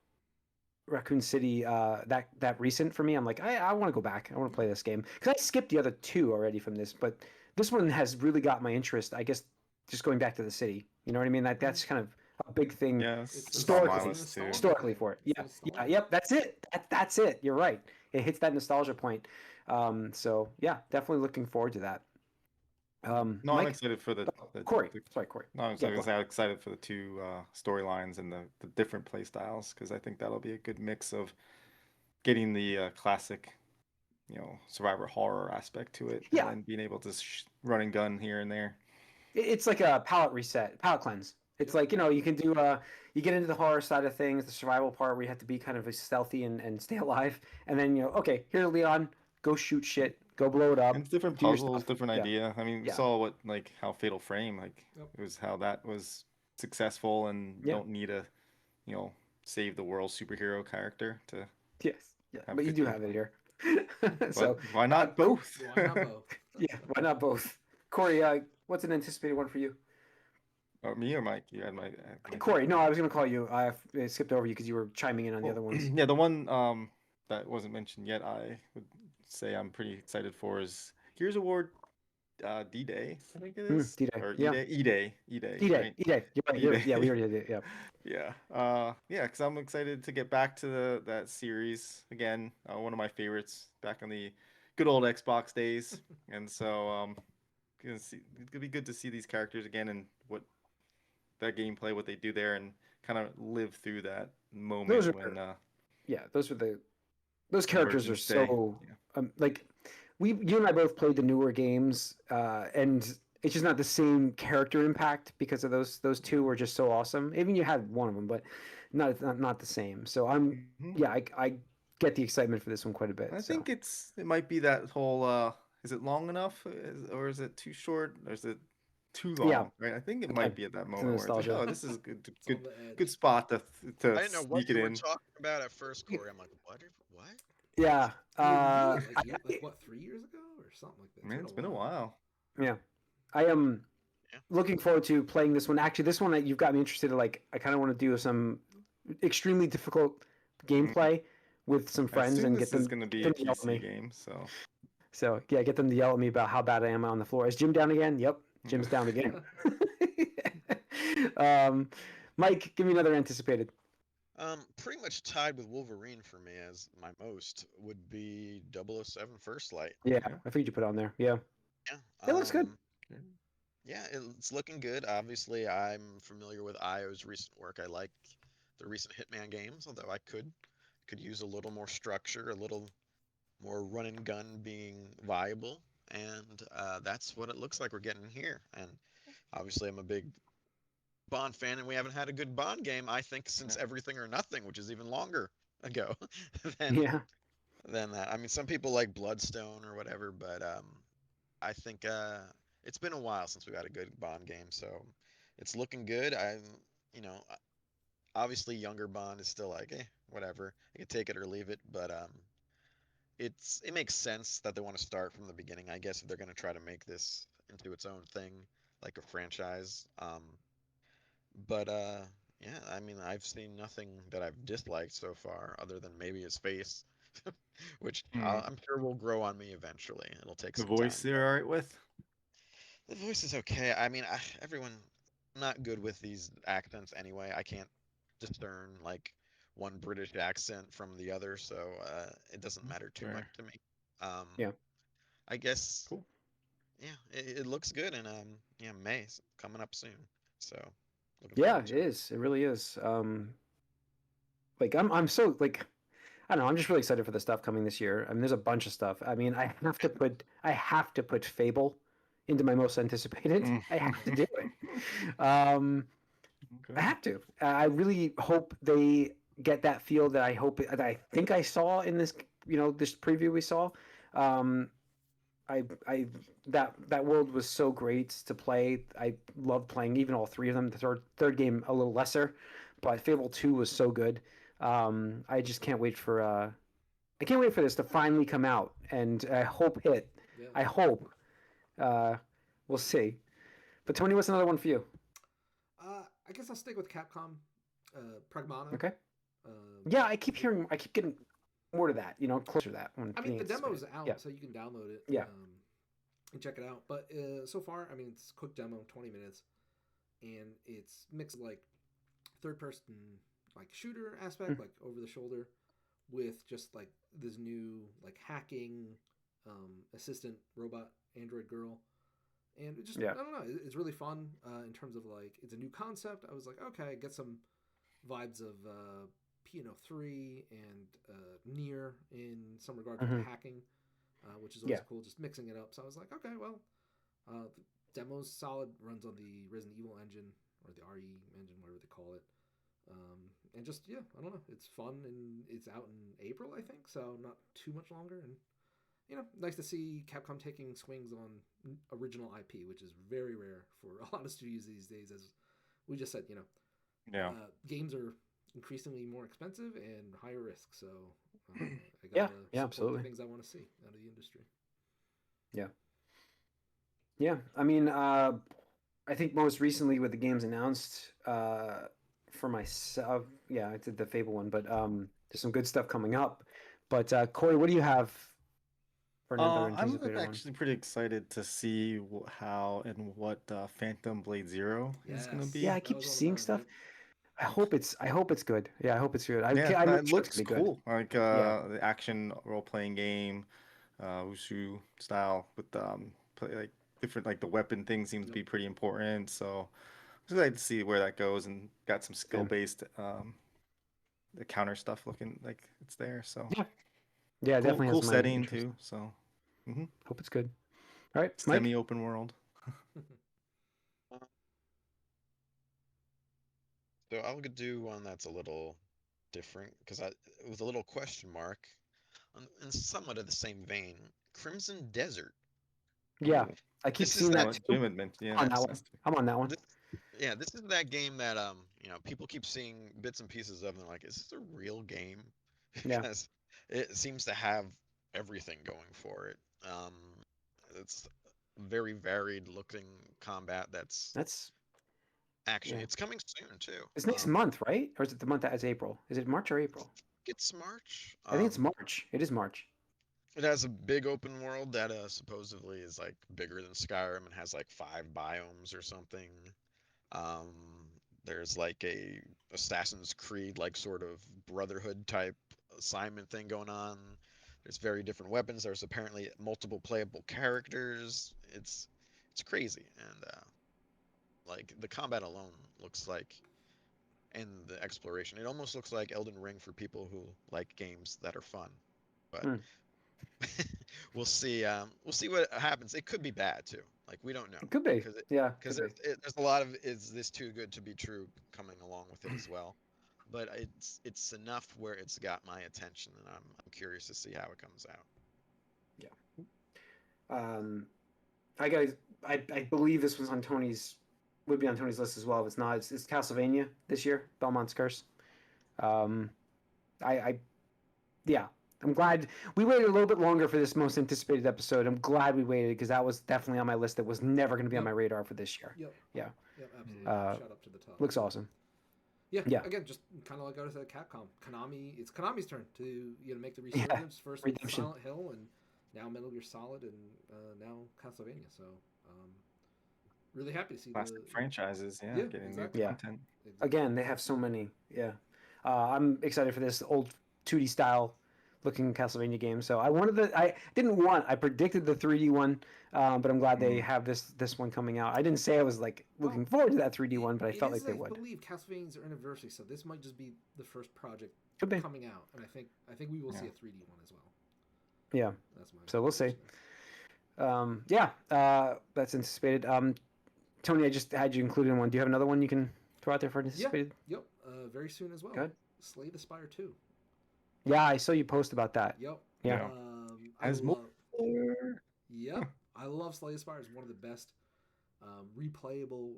A: Raccoon City that recent for me, I'm like I want to go back. I want to play this game because I skipped the other two already from this, but this one has really got my interest. I guess just going back to the city. You know what I mean? That's kind of a big thing historically for it. Yeah, yep, that's it. That's it. You're right. It hits that nostalgia point. So yeah, definitely looking forward to that.
B: No,
A: Mike?
B: I'm excited for the
A: Corey. Sorry, Corey.
B: No, I'm excited for the two storylines and the different play styles because I think that'll be a good mix of getting the classic, survivor horror aspect to it, and then being able to run and gun here and there.
A: It's like a palette cleanse. It's like, you can do you get into the horror side of things, the survival part where you have to be kind of stealthy and stay alive, and then okay, here's Leon, go shoot shit, go blow it up.
B: And it's different puzzles, different idea. I mean, we saw how Fatal Frame, it was how that was successful, and you don't need a, save the world superhero character to.
A: Yes, but you do have it here.
B: So why not both?
D: Why not both?
A: Yeah, why not both? Corey, what's an anticipated one for you?
B: Me or Mike? You had my
A: Corey. No, I was going to call you. I skipped over you because you were chiming in on the other ones.
B: Yeah, the one that wasn't mentioned yet, I would say I'm pretty excited for is Gears of War D-Day, I think it is.
A: D-Day.
B: Or
A: E-Day.
B: E-Day.
A: E-Day. You're right. Yeah, we already did it. Yeah.
B: Yeah. Because I'm excited to get back to that series again. One of my favorites back in the good old Xbox days. And so it's gonna be good to see these characters again and what that gameplay, what they do there, and kind of live through that moment
A: those characters are so like you and I both played the newer games, and it's just not the same character impact because of those two were just so awesome. Even you had one of them, but not the same. So I get the excitement for this one quite a bit.
B: I think it might be that whole is it long enough or is it too short? Or is it too
A: Yeah.
B: long, right? I think it
A: Yeah,
B: might be at that
A: it's a
B: moment where it's like,
A: nostalgia.
B: oh, this is a good,
D: It's on
B: good,
D: the edge.
B: good spot to
C: I didn't know what
B: sneak it
C: you were
B: in.
C: talking about at first, Corey. I'm like, what?
A: Yeah.
D: We reviewed it like what 3 years ago or something like that.
B: Man, it's been a while.
A: Yeah. I am
C: Yeah.
A: looking forward to playing this one. Actually, this one you've got me interested in. Like, I kind of want to do some extremely difficult gameplay with some
B: I
A: friends
B: assume
A: and
B: this
A: get them,
B: is going to be
A: get
B: a
A: them to yell at
B: PC
A: me.
B: game, so
A: So yeah, get them to yell at me about how bad I am on the floor. Is Jim down again? Yep, Jim's down again. Mike, give me another anticipated.
C: Pretty much tied with Wolverine for me as my most would be 007 First Light.
A: Yeah,
B: Okay.
A: I figured you put it on there. Yeah,
C: Yeah.
A: it looks good.
C: Yeah, it's looking good. Obviously, I'm familiar with IO's recent work. I like the recent Hitman games, although I could use a little more structure, a little more run and gun being viable, and that's what it looks like we're getting here. And obviously, I'm a big Bond fan, and we haven't had a good Bond game, I think, since Everything or Nothing, which is even longer ago than
A: Yeah,
C: than that. I mean, some people like Bloodstone or whatever, but I think it's been a while since we had a good Bond game, so it's looking good. You know, obviously younger Bond is still like, whatever. I can take it or leave it, but it makes sense that they want to start from the beginning, I guess, if they're going to try to make this into its own thing, like a franchise. But yeah, I mean, I've seen nothing that I've disliked so far, other than maybe his face, which I'm sure will grow on me eventually. It'll take
B: The
C: some time.
B: voice you're all right with?
C: The voice is okay. I mean, everyone not good with these accents anyway. I can't discern like one British accent from the other, so it doesn't matter too much
B: Fair.
C: to me. Um,
A: yeah,
C: I guess,
B: Cool.
C: yeah, it looks good, and yeah, May's coming up soon, so looking
A: yeah.
C: forward
A: It
C: to it.
A: is. It really is. Like I'm so like I don't know. I'm just really excited for the stuff coming this year. I mean, there's a bunch of stuff. I mean, I have to put Fable into my most anticipated. I have to do it. I
B: Okay.
A: have to. I really hope they get that feel that that I think I saw in this, this preview we saw. Um, I that world was so great to play. I loved playing even all three of them. The third game a little lesser, but Fable 2 was so good. I just can't wait for I can't wait for this to finally come out, and I hope hit.
D: Yeah.
A: I hope. Uh, we'll see. But Tony, what's another one for you?
D: I guess I'll stick with Capcom. Pragmata.
A: Okay.
D: Um,
A: Yeah, I keep getting more to that, closer to that one.
D: I mean, the
A: being
D: demo's
A: anticipated.
D: out,
A: Yeah.
D: so you can download it.
A: Yeah.
D: And check it out. But so far, I mean, it's a quick demo, 20 minutes, and it's mixed like third-person like shooter aspect, like over the shoulder, with just like this new like hacking assistant robot android girl. And it just
A: Yeah.
D: I don't know, it's really fun in terms of like it's a new concept. I was like, okay, get some vibes of P&O 3 and Near in some regard to the hacking, which is always
A: Yeah.
D: cool, just mixing it up. So I was like, okay, well, the demo's solid, runs on the Resident Evil engine or the RE engine, whatever they call it. And just, yeah, I don't know, it's fun, and it's out in April, I think, so not too much longer. And nice to see Capcom taking swings on original IP, which is very rare for a lot of studios these days. As we just said,
B: Yeah.
D: games are increasingly more expensive and higher risk. So I
A: Yeah,
D: gotta
A: yeah,
D: support
A: absolutely.
D: the things I want to see out of the industry.
A: Yeah. Yeah. I mean, I think most recently with the games announced for myself, yeah, I did the Fable one, but there's some good stuff coming up. But Corey, what do you have for another
B: I'm
A: anticipated one?
B: actually pretty excited to see how and what Phantom Blade Zero is gonna
D: Yes.
B: be.
A: Yeah, I
D: That
A: keep
D: was on
A: seeing
D: mine,
A: stuff.
D: yep.
A: I hope it's good. Yeah, I hope it's good.
B: Yeah,
A: I'm
B: it
A: sure it's
B: looks
A: gonna be good.
B: cool. Like
A: Yeah.
B: the action role playing game, Wushu style with like different like the weapon thing seems to
D: Yep.
B: be pretty important. So I'm excited to see where that goes and got some skill
A: Same.
B: based the counter stuff looking like it's there. So
A: Yeah. Yeah, it definitely
B: cool
A: has my
B: setting
A: interest.
B: too. So hmm
A: Hope it's good. All right, Mike.
B: semi open world.
C: So I'll do one that's a little different because with a little question mark, in somewhat of the same vein, Crimson Desert.
A: Yeah. I keep
C: This is
A: seeing
C: that.
A: that too.
B: Jim had mentioned. Yeah,
A: I'm on that one.
B: that's too.
A: I'm on that one.
C: This, yeah, this is that game that people keep seeing bits and pieces of, and they're like, "Is this a real game?"
A: Yeah.
C: Because it seems to have everything going for it. It's very varied looking combat. That's
A: That's
C: action.
A: yeah.
C: It's coming soon too.
A: It's next month, right? Or is it the month that is April? Is it March or April?
C: It's March.
A: I think it's March. It is March.
C: It has a big open world that supposedly is like bigger than Skyrim and has like 5 biomes or something. Um, there's like a Assassin's Creed like sort of Brotherhood type assignment thing going on. There's very different weapons. There's apparently multiple playable characters. It's crazy, and like the combat alone looks like, and the exploration, it almost looks like Elden Ring for people who like games that are fun. But
A: Hmm.
C: we'll see. We'll see what happens. It could be bad too. Like we don't know
A: It could be.
C: because
A: Yeah.
C: because
A: Could be.
C: there's a lot of is this too good to be true coming along with it as well. But it's enough where it's got my attention, and I'm curious to see how it comes out.
A: Um, I got. I believe this was on Tony's. Would be on Tony's list as well. If it's not, it's Castlevania this year. Belmont's Curse. Um, I yeah. I'm glad we waited a little bit longer for this most anticipated episode. I'm glad we waited because that was definitely on my list. That was never going to be on my radar for this year.
D: Yep.
A: Yeah.
D: Yep. Absolutely.
A: Uh,
D: Shout up to the top.
A: Looks awesome.
D: Yeah.
A: Yeah.
D: Again, just kind of like I said, Capcom, Konami. It's Konami's turn to make the resurgence. First with
A: Redemption.
D: Silent Hill, and now Metal Gear Solid, and now Castlevania. So, really happy to see
B: Classic franchises,
D: Yeah,
B: getting
D: exactly.
B: new
A: Yeah.
B: content.
A: Again, they have so many. Yeah. I'm excited for this old 2D style looking Castlevania game. So I predicted the 3D one, but I'm glad they have this one coming out. I didn't say I was like looking forward to that 3D one, but I felt like they would.
D: I believe Castlevania's anniversary, so this might just be the first project
A: Could be.
D: coming out, and I think we will see a 3D one as well.
A: Yeah.
D: That's my.
A: So we'll see. That's anticipated. Tony, I just had you included in one. Do you have another one you can throw out there for anticipated?
D: Yep. Very soon as well.
A: Good.
D: Slay the Spire 2.
A: Yeah, I saw you post about that.
D: Yep.
A: Yeah.
B: As more.
D: Yep. I love Slay the Spire. It's one of the best replayable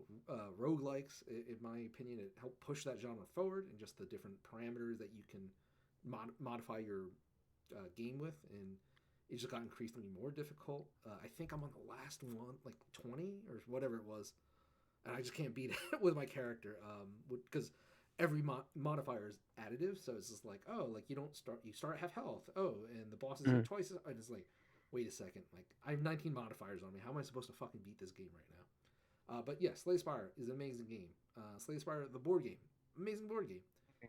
D: roguelikes, in my opinion. It helped push that genre forward, and just the different parameters that you can modify your game with, and it just got increasingly more difficult. I think I'm on the last one, like 20 or whatever it was, and I just can't beat it with my character because every modifier is additive. So it's just like, oh, like you start at half health. Oh, and the bosses are twice. And it's like, wait a second, like I have 19 modifiers on me. How am I supposed to fucking beat this game right now? But yeah, Slay the Spire is an amazing game. Slay the Spire, the board game, amazing board game.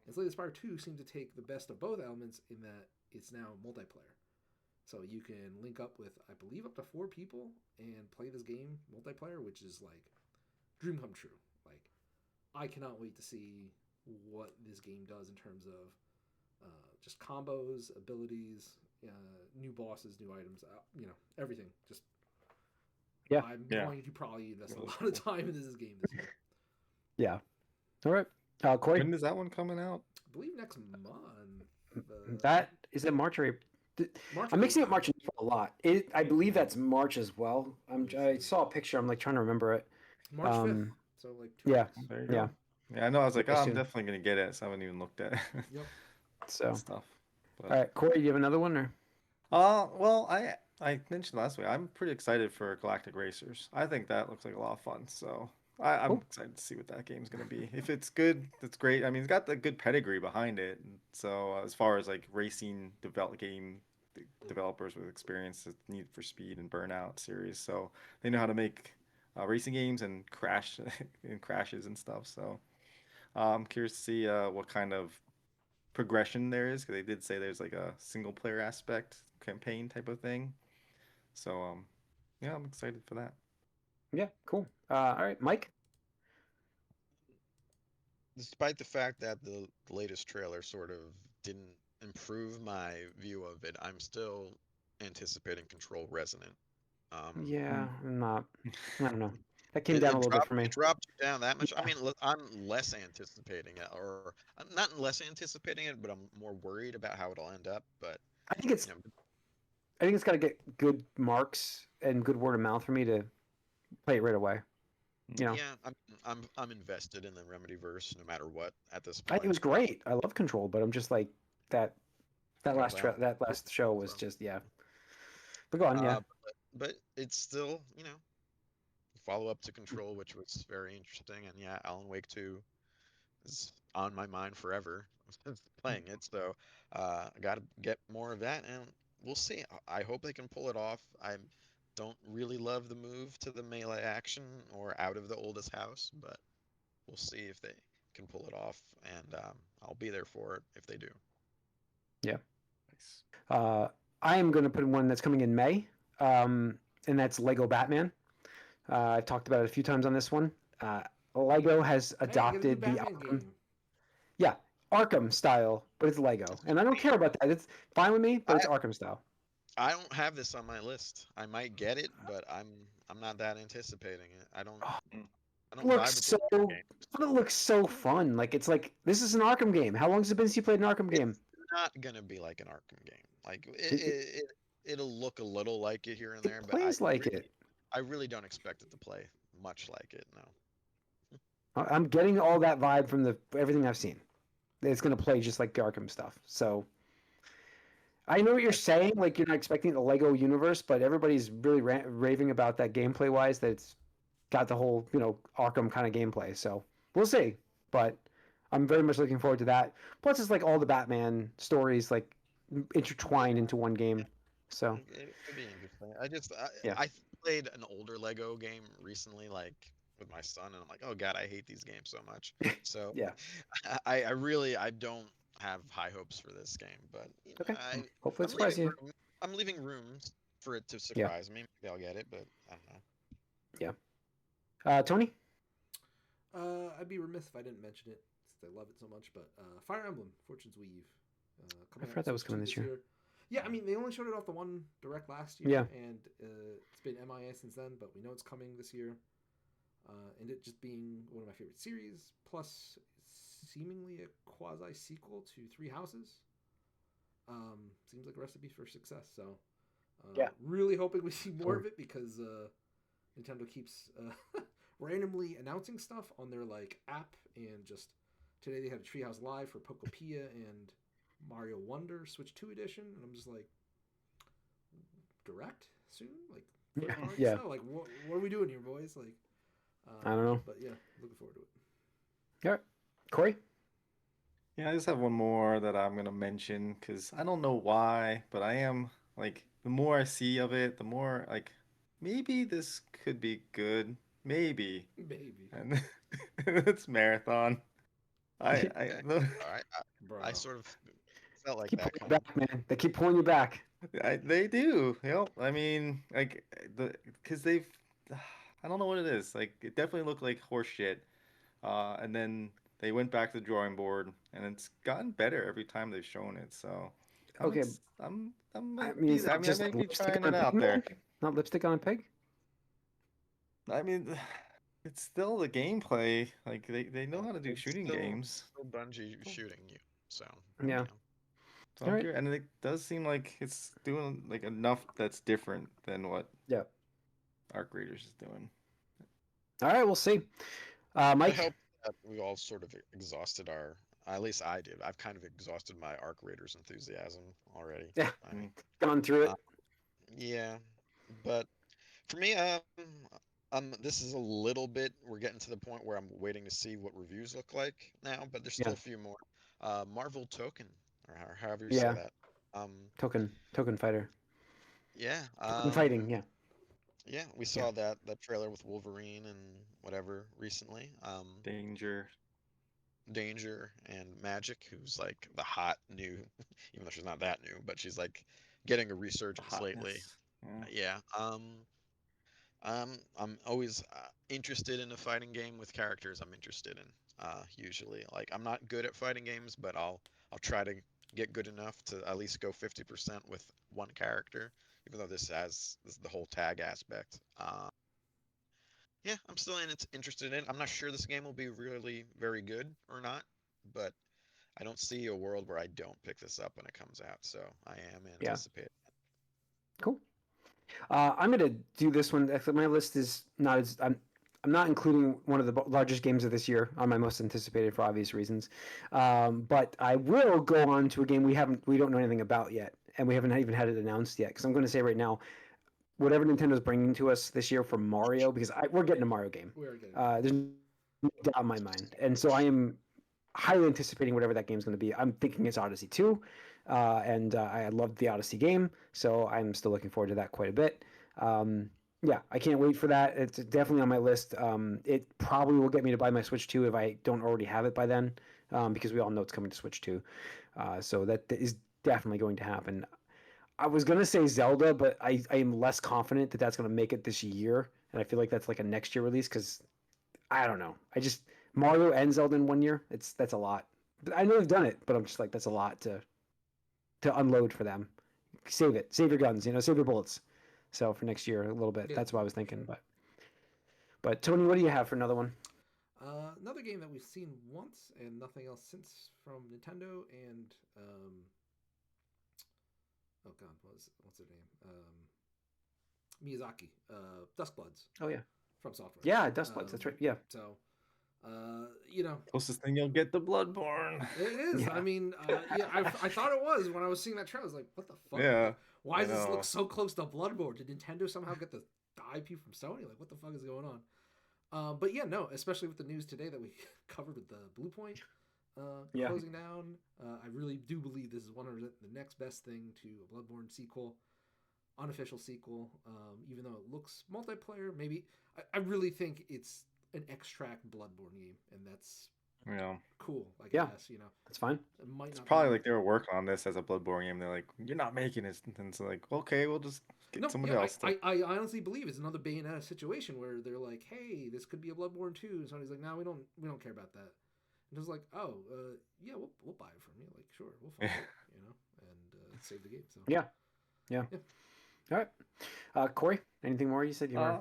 D: And Slay the Spire 2 seemed to take the best of both elements in that it's now multiplayer. So you can link up with, I believe, up to 4 people and play this game multiplayer, which is like dream come true. Like, I cannot wait to see what this game does in terms of just combos, abilities, new bosses, new items, everything. Just I'm going to probably invest a lot of time in this game this year.
A: Yeah. All right. Corey?
B: When is that one coming out?
D: I believe next month.
A: That is it March or April? I'm mixing up March and April a lot. I believe that's March as well. I saw a picture. I'm like trying to remember it.
D: March 5th. So like 2
A: yeah.
D: weeks.
B: There you go.
A: Yeah.
B: Yeah, I know. I was like, I'm
A: Soon.
B: definitely gonna get it. So I haven't even looked at it.
D: Yep.
A: So
B: stuff. But...
A: all right, Corey, do you have another one or?
B: Well, I mentioned last week. I'm pretty excited for Galactic Racers. I think that looks like a lot of fun. So I'm excited to see what that game's gonna be. If it's good, that's great. I mean, it's got the good pedigree behind it. So as far as like racing game developers with experience, it's Need for Speed and Burnout series, so they know how to make racing games and crashes and stuff. So I'm curious to see what kind of progression there is, because they did say there's like a single player aspect campaign type of thing. So yeah, I'm excited for that.
A: Yeah, cool. All right, Mike.
C: Despite the fact that the latest trailer sort of didn't improve my view of it, I'm still anticipating Control Resonant.
A: Yeah, I'm not. I don't know. That came down a little bit for me.
C: It dropped you down that much. I mean, I'm less anticipating it, or I'm not less anticipating it, but I'm more worried about how it'll end up. But
A: I think it's got to get good marks and good word of mouth for me to play it right away. You know,
C: Yeah, I'm invested in the Remedyverse no matter what at this
A: it
C: point.
A: was great. I love Control, but I'm just like that.
C: Well,
A: That last show was
C: so,
A: just yeah. But go on, yeah.
C: but it's still, follow up to Control, which was very interesting, and yeah, Alan Wake 2 is on my mind forever playing it. So I got to get more of that, and we'll see. I hope they can pull it off. I don't really love the move to the melee action or out of the oldest house, but we'll see if they can pull it off, and I'll be there for it if they do.
A: Yeah.
B: Nice.
A: I am going to put in one that's coming in May, and that's Lego Batman. I've talked about it a few times on this one. Lego has
D: Hey, get a new
A: adopted the
D: Batman
A: Arkham,
D: game.
A: yeah, Arkham style, but it's Lego, and I don't care about that. It's fine with me, but
C: I
A: it's Arkham style.
C: I don't have this on my list. I might get it, but I'm not that anticipating it.
A: Oh,
B: Mm.
C: I
A: it
C: don't
A: looks
C: vibe with the
A: so,
C: Lego game.
A: but it looks so fun. Like it's like this is an Arkham game. How long has it been since you played an Arkham game?
C: It's not gonna be like an Arkham game. Like
A: It, it,
C: it'll look a little like it here and
A: it
C: there, but
A: plays like it.
C: I really don't expect it to play much like it. No.
A: I'm getting all that vibe from the everything I've seen. It's going to play just like the Arkham stuff. So I know what you're
C: I,
A: saying. Like you're not expecting the Lego universe, but everybody's really raving about that gameplay wise. That it's got the whole Arkham kind of gameplay. So we'll see. But I'm very much looking forward to that. Plus, it's like all the Batman stories like intertwined into one game. So
C: it could be interesting.
A: yeah,
C: I played an older Lego game recently, like with my son, and I'm like, oh God, I hate these games so much. So
A: yeah.
C: I really I don't have high hopes for this game, but
A: Okay. Hopefully it surprises you.
C: I'm leaving rooms for it to
A: Yeah,
C: surprise me. Maybe I'll get it, but I don't know.
A: yeah. Tony.
D: I'd be remiss if I didn't mention it since I love it so much. But Fire Emblem: Fortune's Weave,
A: I
D: coming out
A: forgot that was
D: Switch
A: coming
D: 2
A: this year.
D: Yeah, I mean they only showed it off the one direct last year,
A: Yeah.
D: and it's been MIA since then. But we know it's coming this year, and it just being one of my favorite series, plus seemingly a quasi sequel to Three Houses. Seems like a recipe for success. So,
A: Yeah.
D: really hoping we see more of it because Nintendo keeps randomly announcing stuff on their like app, and just today they had a Treehouse Live for Pokopia and Mario Wonder Switch 2 edition, and I'm just like, direct soon, like first party
A: Yeah.
D: stuff. Like what are we doing here, boys? Like,
A: I don't know.
D: but yeah, looking forward to it.
A: All right, Corey.
B: Yeah, I just have one more that I'm gonna mention because I don't know why, but I am like the more I see of it, the more like maybe this could be good, maybe.
D: Maybe,
B: And it's marathon.
C: Okay.
B: The-
C: All right.
D: bro.
C: I sort of felt like
A: Keep
C: that
A: pulling you
C: coming.
A: back, man. They keep pulling you back.
B: they do. Yep. I mean, like because they've, I don't know what it is. Like it definitely looked like horse shit. And then they went back to the drawing board, and it's gotten better every time they've shown it. So
A: Okay,
B: I
A: I
B: might
A: mean
B: be
A: it's
B: I
A: not
B: mean I
A: just
B: might be
A: lipstick
B: trying
A: on
B: it
A: a pig,
B: out there.
A: man. Not lipstick on a pig.
B: I mean, it's still the gameplay. Like they know how to do
C: It's
B: shooting games.
C: still Bungie shooting you. So
A: Yeah.
C: you know.
B: So
A: All
B: I'm
A: right.
B: curious, and it does seem like it's doing like enough that's different than what
A: Yeah.
B: Arc Raiders is doing.
A: All right. We'll see.
C: I
A: Mike.
C: hope that we all sort of exhausted our. At least I did. I've kind of exhausted my Arc Raiders enthusiasm already.
A: Yeah.
C: I mean,
A: Gone through
C: uh,
A: it.
C: yeah, but for me, this is a little bit. We're getting to the point where I'm waiting to see what reviews look like now, but there's still
A: Yeah.
C: a few more. Marvel Token, or however you say
A: Yeah.
C: that. Um,
A: Token fighter.
C: yeah.
A: Token fighting. Yeah.
C: Yeah, we
A: Yeah.
C: saw that trailer with Wolverine and whatever recently.
B: Danger.
C: Danger and Magic, who's like the hot new, even though she's not that new, but she's like getting a resurgence lately.
B: Hotness. Yeah.
C: Yeah. I'm always interested in a fighting game with characters I'm interested in. Usually, like I'm not good at fighting games, but I'll try to get good enough to at least go 50% with one character, even though this is the whole tag aspect. Yeah, I'm still interested in it. I'm not sure this game will be really very good or not, but I don't see a world where I don't pick this up when it comes out. So I am
A: Yeah.
C: anticipating.
A: Cool. I'm gonna do this one. Actually, my list is not as I'm not including one of the largest games of this year on my most anticipated for obvious reasons. But I will go on to a game we don't know anything about yet, and we haven't even had it announced yet. Because I'm going to say right now, whatever Nintendo's bringing to us this year for Mario, because we're getting a Mario game.
D: We're getting
A: There's no doubt in my mind, and so I am highly anticipating whatever that game's going to be. I'm thinking it's Odyssey 2, and I loved the Odyssey game, so I'm still looking forward to that quite a bit. Yeah, I can't wait for that. It's definitely on my list. It probably will get me to buy my Switch 2 if I don't already have it by then, because we all know it's coming to Switch 2. So that is definitely going to happen. I was going to say Zelda, but I am less confident that that's going to make it this year, and I feel like that's like a next year release because I don't know. Mario and Zelda in one year. That's a lot. But I know they've done it, but I'm just like that's a lot to unload for them. Save it. Save your guns. Save your bullets. So for next year, a little bit.
D: Yeah,
A: That's what I was thinking. But Tony, what do you have for another one?
D: Another game that we've seen once and nothing else since from Nintendo and oh god, what's their name? Miyazaki, Duskbloods
A: Oh yeah,
D: from Software.
A: yeah, Dustbloods. That's right. Yeah,
D: So,
B: Closest thing you'll get to Bloodborne.
D: it is.
A: Yeah.
D: I mean, yeah, I thought it was when I was seeing that trailer. I was like, what the fuck?
B: Yeah,
D: Why
B: I
D: does this
B: know.
D: look so close to Bloodborne? Did Nintendo somehow get the IP from Sony? Like, what the fuck is going on? But yeah, no, especially with the news today that we covered with the Bluepoint
A: Yeah.
D: closing down. I really do believe this is one of the next best thing to a Bloodborne sequel, unofficial sequel. Even though it looks multiplayer, maybe I really think it's an extract Bloodborne game, and that's
B: Yeah.
D: cool. I
A: Yeah.
D: guess
A: that's fine.
D: it might
B: It's
D: not
B: probably
D: be-
B: like they were working on this as a Bloodborne game. They're like, you're not making it. And it's like, okay, we'll just get
D: No,
B: somebody
D: yeah,
B: else.
D: I honestly believe it's another Bayonetta situation where they're like, "Hey, this could be a Bloodborne 2," and Sony's like, "No, we don't care about that." And it's like, "Oh, yeah, we'll buy it from you. Like, sure, we'll fund it, and save the game." So
A: Yeah. All right. Corey, anything more? You said you were.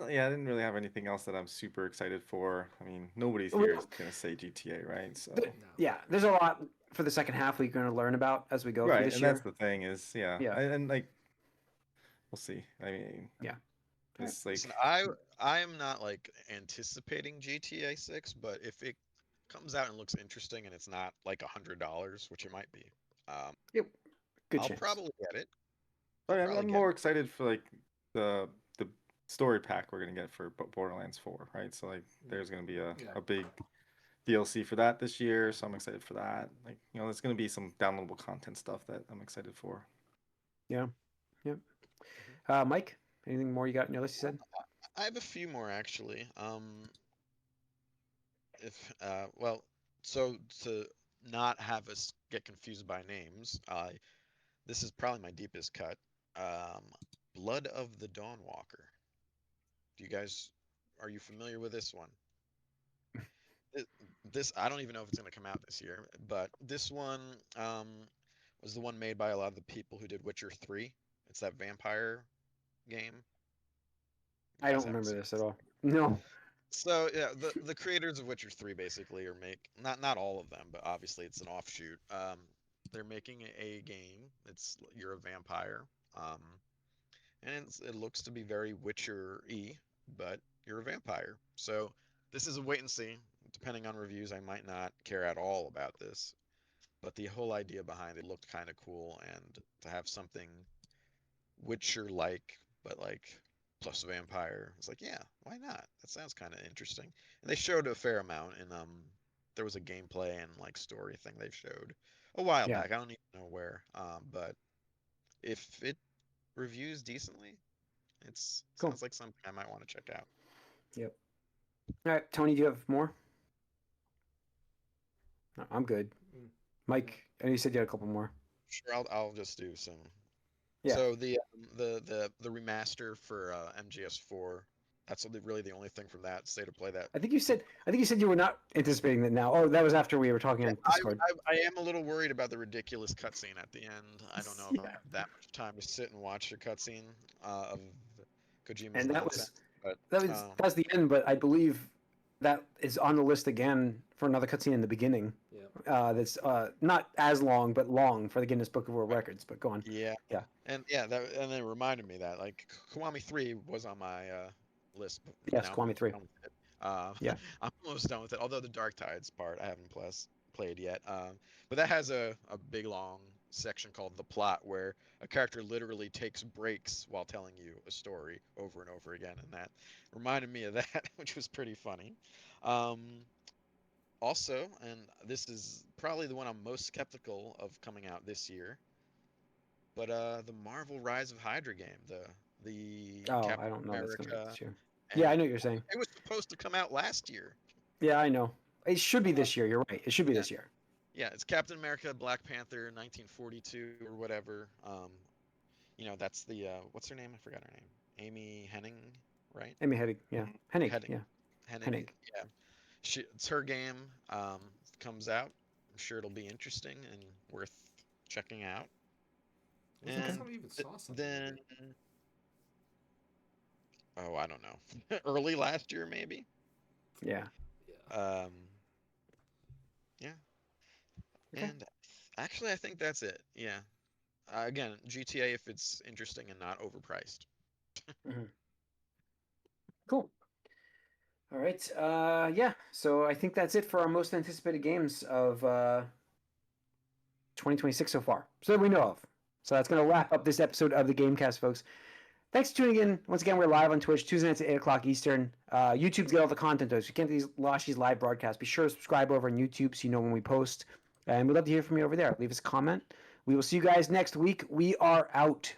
B: Yeah, I didn't really have anything else that I'm super excited for. I mean, nobody's
A: Well,
B: here is gonna say GTA, right? So
A: th- Yeah, there's a lot for the second half we're going to learn about as we go through
B: right,
A: this
B: and
A: year.
B: that's the thing is, yeah,
A: Yeah.
B: and like we'll see. I mean,
A: Yeah.
B: it's like
C: Listen, I am not like anticipating GTA 6, but if it comes out and looks interesting and it's not like $100, which it might be,
A: Yep. Good
C: I'll
A: chance.
C: probably get it.
B: but
C: I'll probably
B: I'm
C: get
B: more excited for like the story pack we're gonna get for Borderlands 4, right? So like there's gonna be
D: Yeah.
B: a big DLC for that this year, so I'm excited for that. Like, there's gonna be some downloadable content stuff that I'm excited for.
A: Yeah. Yep. Mike, anything more you got in your list? You said.
C: I have a few more actually. If well, so to not have us get confused by names, this is probably my deepest cut. Um, Blood of the Dawnwalker. Are you familiar with this one? This I don't even know if it's gonna come out this year, but this one was the one made by a lot of the people who did Witcher 3. It's that vampire game. You
A: I
C: guys
A: don't
C: haven't
A: remember
C: seen
A: this
C: it.
A: at all. No.
C: So yeah, the creators of Witcher 3 basically are not all of them, but obviously it's an offshoot. They're making a game. You're a vampire, and it looks to be very Witcher-y, but you're a vampire. So this is a wait and see. Depending on reviews, I might not care at all about this, but the whole idea behind it looked kind of cool, and to have something Witcher-like, but like plus a vampire, it's like, yeah, why not? That sounds kind of interesting. And they showed a fair amount, and there was a gameplay and like story thing they showed a while
A: Yeah.
C: back. I don't even know where, but if it reviews decently,
A: Cool.
C: sounds like something I might want to check out.
A: Yep. All right, Tony, do you have more? No, I'm good.
D: Mm.
A: Mike, I know you said you had a couple more.
C: Sure, I'll just do some.
A: Yeah.
C: So the remaster for MGS4, that's really the only thing from that state of play that.
A: I think you said you were not anticipating that now. Oh, that was after we were talking on Discord.
C: I am a little worried about the ridiculous cutscene at the end. I don't know if I have that much time to sit and watch a cutscene of Kojima's
A: And that
C: nonsense.
A: was
C: But
A: that's the end, but I believe that is on the list again for another cutscene in the beginning.
D: Yeah.
A: that's not as long, but long for the Guinness Book of World Records. But go on.
C: Yeah.
A: Yeah.
C: And and it reminded me that like Kiwami 3 was on my list, but
A: Yes,
C: now I'm
A: Kiwami 3.
C: done with it.
A: Yeah.
C: I'm almost done with it. Although the Dark Tides part I haven't played yet. But that has a big long section called the plot where a character literally takes breaks while telling you a story over and over again, and that reminded me of that, which was pretty funny. Um, Also, and this is probably the one I'm most skeptical of coming out this year, but the Marvel Rise of Hydra game, the
A: Oh, I
C: Captain
A: don't know that's gonna be
C: America,
A: this year. Yeah, I
C: and
A: know what you're saying.
C: it was supposed to come out last year.
A: Yeah, I know. It should be
C: Uh,
A: this year. You're right. It should be
C: yeah,
A: this year.
C: yeah, it's Captain America, Black Panther, 1942 or whatever. That's the what's her name? I forgot her name. Amy Henning, right?
A: Amy Hennig. Yeah.
B: Mhm.
A: Hennig.
C: Henning.
A: Yeah.
C: Hennig.
A: Hennig.
C: Yeah, it's her game. Comes out. I'm sure it'll be interesting and worth checking out.
D: I
C: And
D: thought we even saw something.
C: then, oh, I don't know, early last year maybe.
A: Yeah.
D: Yeah.
C: Yeah.
A: Okay.
C: And actually, I think that's it. Yeah. Again, GTA if it's interesting and not overpriced.
A: Mhm. Cool. All right. Yeah. So I think that's it for our most anticipated games of 2026 so far. So that we know of. So that's going to wrap up this episode of the Gamecast, folks. Thanks for tuning in. Once again, we're live on Twitch Tuesday nights at 8 o'clock Eastern. YouTube's got all the content, though. So you can't watch these live broadcasts. Be sure to subscribe over on YouTube so you know when we post. And we'd love to hear from you over there. Leave us a comment. We will see you guys next week. We are out.